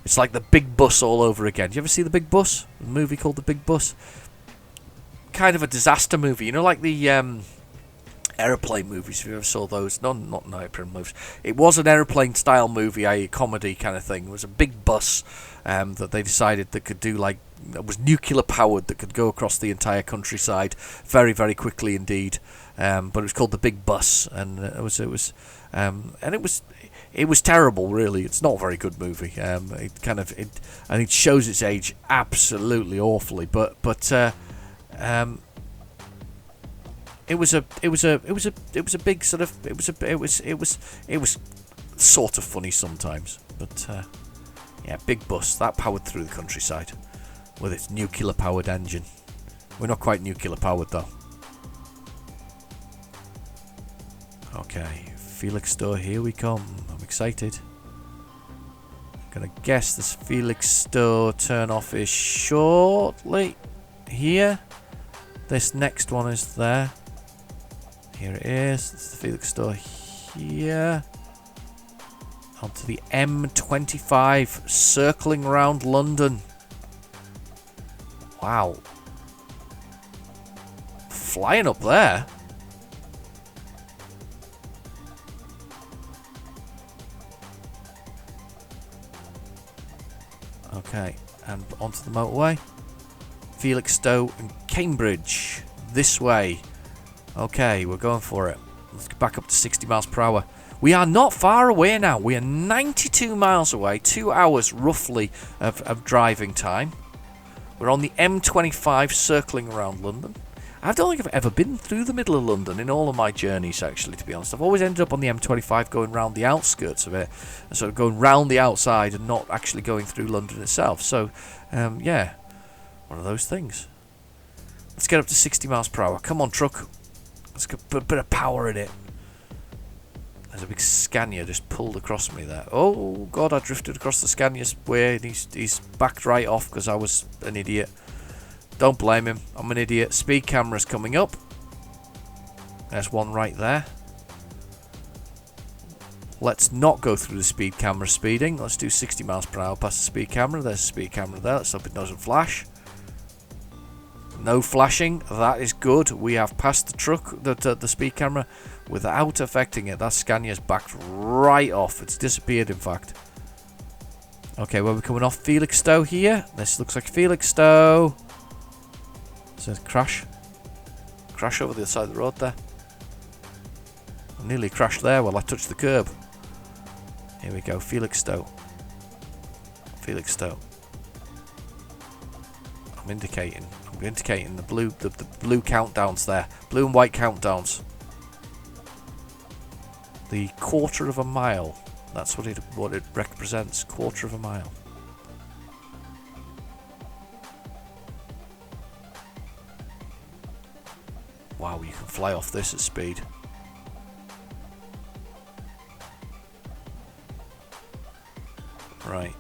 It's like the Big Bus all over again. Do you ever see The Big Bus? A movie called The Big Bus? Kind of a disaster movie. You know, like the aeroplane movies, if you ever saw those. No, not aeroplane movies. It was an aeroplane style movie, a comedy kind of thing. It was a big bus that they decided that could do, like, that was nuclear powered, that could go across the entire countryside very, very quickly indeed. But it was called The Big Bus, and it was terrible, really. It's not a very good movie. It shows its age absolutely awfully, but It was a big sort of it was sort of funny sometimes, but yeah, big bus that powered through the countryside with its nuclear powered engine. We're not quite nuclear powered though. Okay, Felixstowe, here we come. I'm excited. I'm gonna guess this Felixstowe turn off is shortly here. This next one is there. Here it is. It's the Felixstowe here. Onto the M25, circling around London. Wow. Flying up there. Okay, and onto the motorway. Felixstowe and Cambridge. This way. Okay, we're going for it. Let's get back up to 60 miles per hour. We are not far away now. We are 92 miles away. 2 hours roughly of driving time. We're on the M25 circling around London. I don't think I've ever been through the middle of London in all of my journeys, actually, to be honest. I've always ended up on the M25 going round the outskirts of it. And sort of going round the outside and not actually going through London itself. So, yeah. One of those things. Let's get up to 60 miles per hour. Come on, truck. Let's get a bit of power in it. There's a big Scania just pulled across me there. Oh, God, I drifted across the Scania's way. And he's backed right off because I was an idiot. Don't blame him. I'm an idiot. Speed camera's coming up. There's one right there. Let's not go through the speed camera speeding. Let's do 60 miles per hour past the speed camera. There's a speed camera there. Let's hope it doesn't flash. No flashing. That is good. We have passed the truck, the speed camera, without affecting it. That Scania's backed right off. It's disappeared, in fact. Okay, well, we're coming off Felixstowe here. This looks like Felixstowe. Says crash. Crash over the other side of the road there. I nearly crashed there while I touched the curb. Here we go, Felixstowe. Felixstowe. I'm indicating the blue countdowns there. Blue and white countdowns. The quarter of a mile. That's what it represents. Quarter of a mile. Wow, you can fly off this at speed. Right.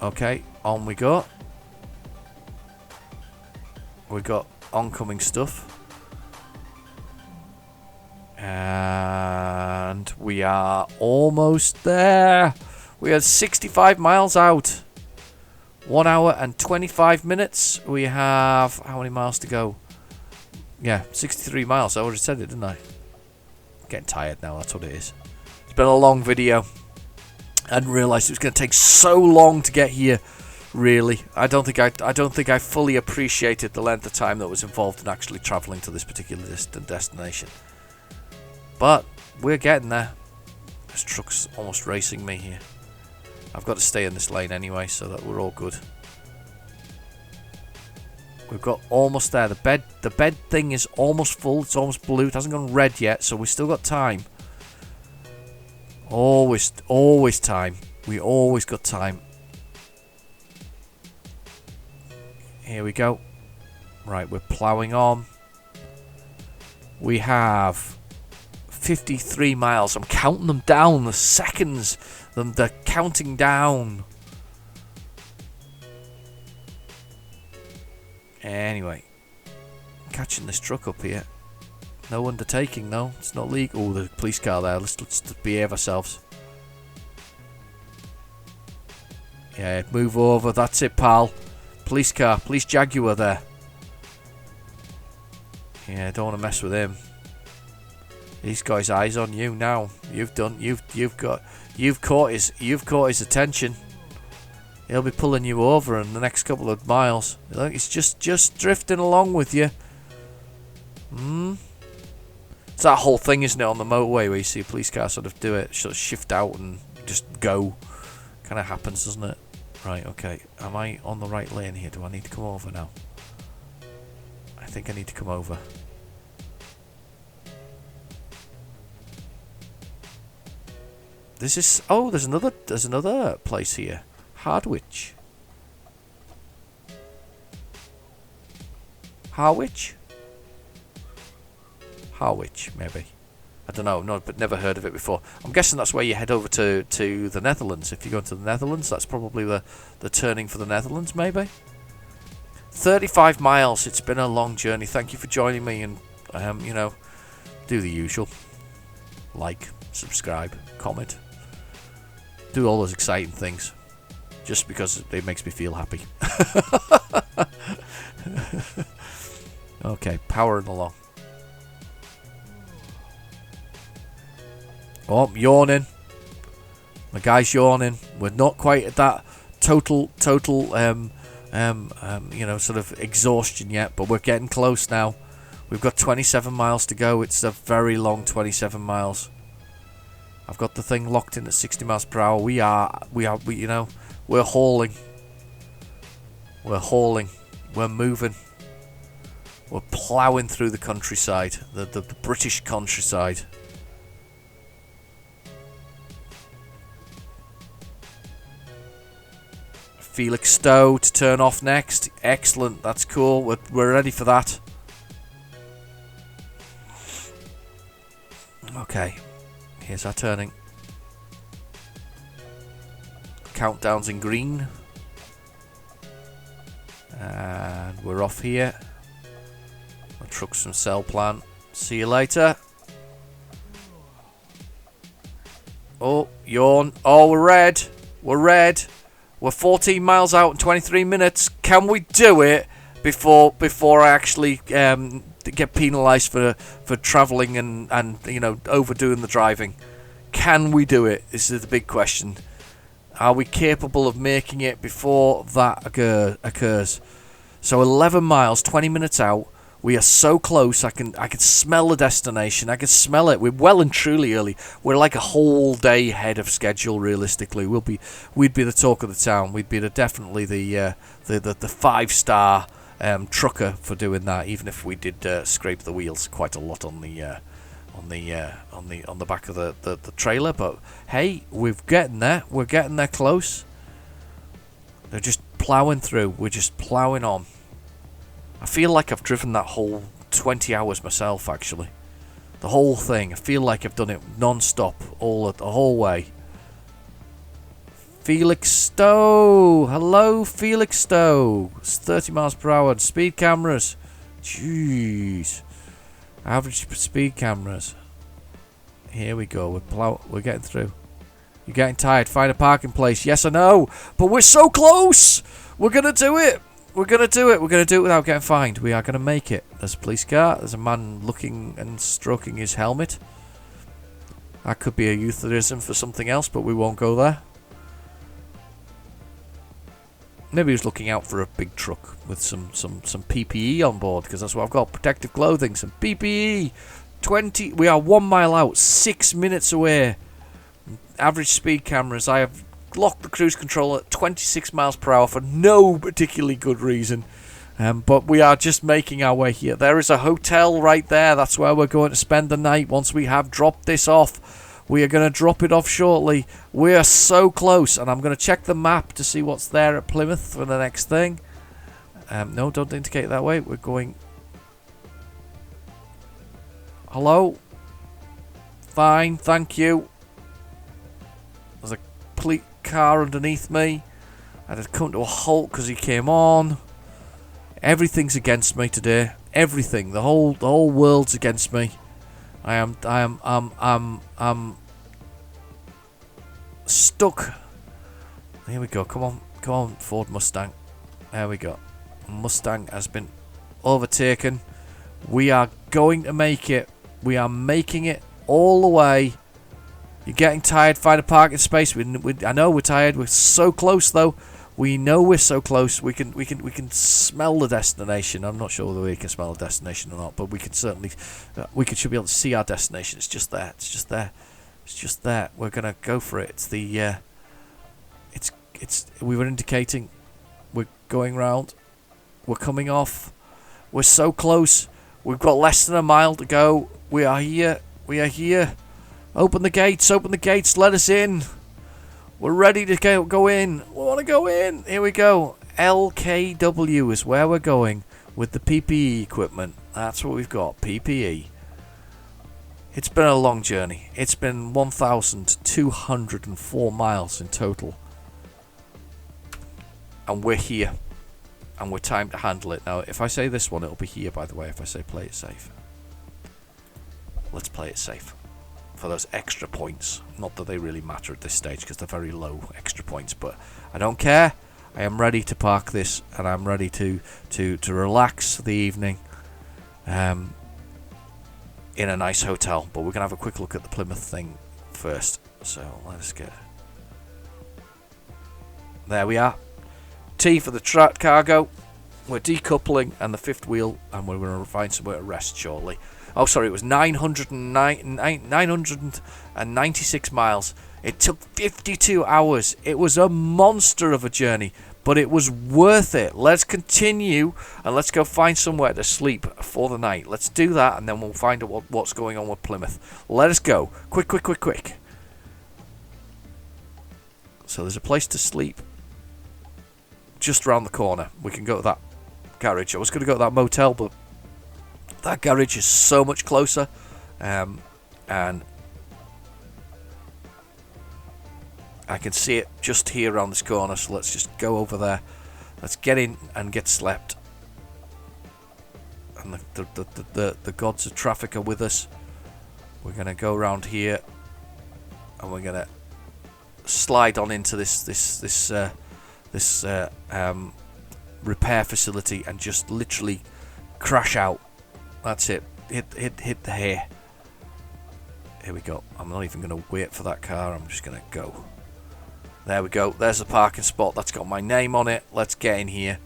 Okay, on we go. We got oncoming stuff. And we are almost there. We are 65 miles out. 1 hour and 25 minutes. We have how many miles to go? Yeah, 63 miles. I already said it, didn't I? Getting tired now, that's what it is. It's been a long video. I didn't realise it was going to take so long to get here. Really, I don't think I fully appreciated the length of time that was involved in actually travelling to this particular destination. But we're getting there. This truck's almost racing me here. I've got to stay in this lane anyway, so that we're all good. We've got almost there. The bed thing is almost full. It's almost blue. It hasn't gone red yet, so we've still got time. Always time. We always got time. Here we go. Right, we're ploughing on. We have 53 miles. I'm counting them down. The seconds. They're counting down. Anyway. Catching this truck up here. No undertaking, though. It's not legal. Oh, the police car there. Let's behave ourselves. Yeah, move over. That's it, pal. Police car. Police Jaguar there. Yeah, don't want to mess with him. He's got his eyes on you now. You've caught his attention. He'll be pulling you over in the next couple of miles. Look, he's just drifting along with you. It's that whole thing, isn't it, on the motorway where you see a police car sort of do it, sort of shift out and just go. Kind of happens, doesn't it? Right, okay. Am I on the right lane here? Do I need to come over now? I think I need to come over. This is... Oh, there's another place here. Hardwich. Harwich? Harwich, maybe. I don't know, no, but never heard of it before. I'm guessing that's where you head over to the Netherlands. If you go into the Netherlands, that's probably the turning for the Netherlands, maybe. 35 miles. It's been a long journey. Thank you for joining me, and you know, do the usual. Like, subscribe, comment. Do all those exciting things. Just because it makes me feel happy. Okay, powering along. Oh, I'm yawning. My guy's yawning. We're not quite at that total, you know, sort of exhaustion yet, but we're getting close now. We've got 27 miles to go. It's a very long 27 miles. I've got the thing locked in at 60 miles per hour. We, you know, we're hauling. We're hauling. We're moving. We're ploughing through the countryside, the British countryside. Felixstowe to turn off next. Excellent, that's cool. We're ready for that. Okay, here's our turning. Countdown's in green. And we're off here. My truck's from Cell Plant. See you later. Oh, yawn. Oh, we're red. We're red. We're 14 miles out in 23 minutes. Can we do it before I actually get penalised for travelling and you know, overdoing the driving? Can we do it? This is the big question. Are we capable of making it before that occurs? So 11 miles, 20 minutes out. We are so close. I can smell the destination. I can smell it. We're well and truly early. We're like a whole day ahead of schedule. Realistically, we'd be the talk of the town. We'd be definitely the 5-star trucker for doing that. Even if we did scrape the wheels quite a lot on the back of the trailer. But hey, we're getting there. We're getting there close. They're just ploughing through. We're just ploughing on. I feel like I've driven that whole 20 hours myself, actually. The whole thing. I feel like I've done it non-stop, the whole way. Felixstowe! Hello, Felixstowe! It's 30 miles per hour. Speed cameras. Jeez. Average speed cameras. Here we go. We're getting through. You're getting tired. Find a parking place. Yes, I know. But we're so close! We're going to do it! We're going to do it. We're going to do it without getting fined. We are going to make it. There's a police car. There's a man looking and stroking his helmet. That could be a euphemism for something else, but we won't go there. Maybe he was looking out for a big truck with some PPE on board, because that's what I've got. Protective clothing, some PPE. We are 1 mile out, 6 minutes away. Average speed cameras. I have locked the cruise control at 26 miles per hour for no particularly good reason. But we are just making our way here. There is a hotel right there. That's where we're going to spend the night once we have dropped this off. We are going to drop it off shortly. We are so close. And I'm going to check the map to see what's there at Plymouth for the next thing. No, don't indicate that way. We're going... Hello? Fine, thank you. There's a police car underneath me. I had to come to a halt because he came on. Everything's against me today. Everything. The whole world's against me. I'm stuck. Here we go. Come on, Ford Mustang. There we go. Mustang has been overtaken. We are going to make it. We are making it all the way. You're getting tired. Find a parking space. I know we're tired. We're so close, though. We know we're so close. We can smell the destination. I'm not sure whether we can smell the destination or not, but we can certainly. Should be able to see our destination. It's just there. It's just there. It's just there. We're gonna go for it. It's the. We were indicating. We're going round. We're coming off. We're so close. We've got less than a mile to go. We are here. We are here. Open the gates. Open the gates. Let us in. We're ready to go in. We want to go in. Here we go. LKW is where we're going with the PPE equipment. That's what we've got. PPE. It's been a long journey. It's been 1,204 miles in total. And we're here. And we're timed to handle it. Now, if I say this one, it'll be here, by the way, if I say play it safe. Let's play it safe. For those extra points. Not that they really matter at this stage, because they're very low extra points. But I don't care. I am ready to park this, and I'm ready to relax the evening in a nice hotel. But we're going to have a quick look at the Plymouth thing first. So, let's get... There we are. T for the cargo. We're decoupling and the fifth wheel, and we're going to find somewhere to rest shortly. Oh, sorry, it was 996 miles. It took 52 hours. It was a monster of a journey, but it was worth it. Let's continue, and let's go find somewhere to sleep for the night. Let's do that, and then we'll find out what's going on with Plymouth. Let us go. Quick. So there's a place to sleep just round the corner. We can go to that garage. I was going to go to that motel, but that garage is so much closer, and I can see it just here around this corner. So let's just go over there. Let's get in and get slept. And the gods of traffic are with us. We're gonna go around here, and we're gonna slide on into this repair facility and just literally crash out. That's it. Hit the hair. Here we go. I'm not even going to wait for that car. I'm just going to go. There we go. There's the parking spot. That's got my name on it. Let's get in here.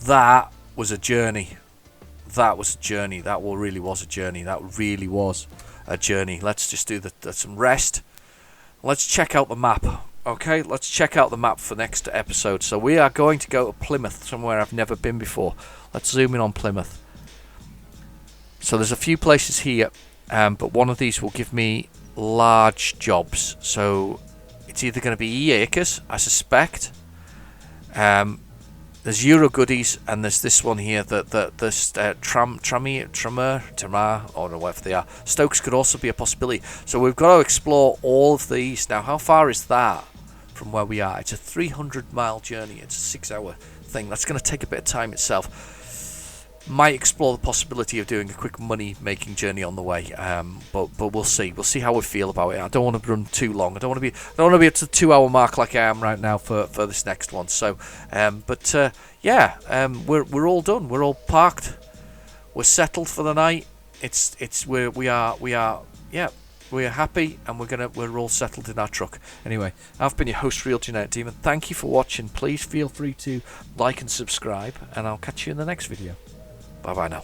That was a journey. That was a journey. That really was a journey. That really was a journey. Let's just do some rest. Let's check out the map. Okay, let's check out the map for next episode. So we are going to go to Plymouth, somewhere I've never been before. Let's zoom in on Plymouth. So there's a few places here, but one of these will give me large jobs. So it's either going to be E-Acres, I suspect. There's Euro Goodies, and there's this one here, Tramar, or whatever they are. Stokes could also be a possibility. So we've got to explore all of these. Now, how far is that from where we are? It's a 300-mile journey. It's a 6-hour thing. That's going to take a bit of time itself. Might explore the possibility of doing a quick money-making journey on the way, but we'll see. We'll see how we feel about it. I don't want to run too long. I don't want to be at the 2-hour mark like I am right now for this next one. So, we're all done. We're all parked. We're settled for the night. We are happy, and we're all settled in our truck. Anyway, I've been your host, Real Genetic Demon. Thank you for watching. Please feel free to like and subscribe, and I'll catch you in the next video. Bye bye now.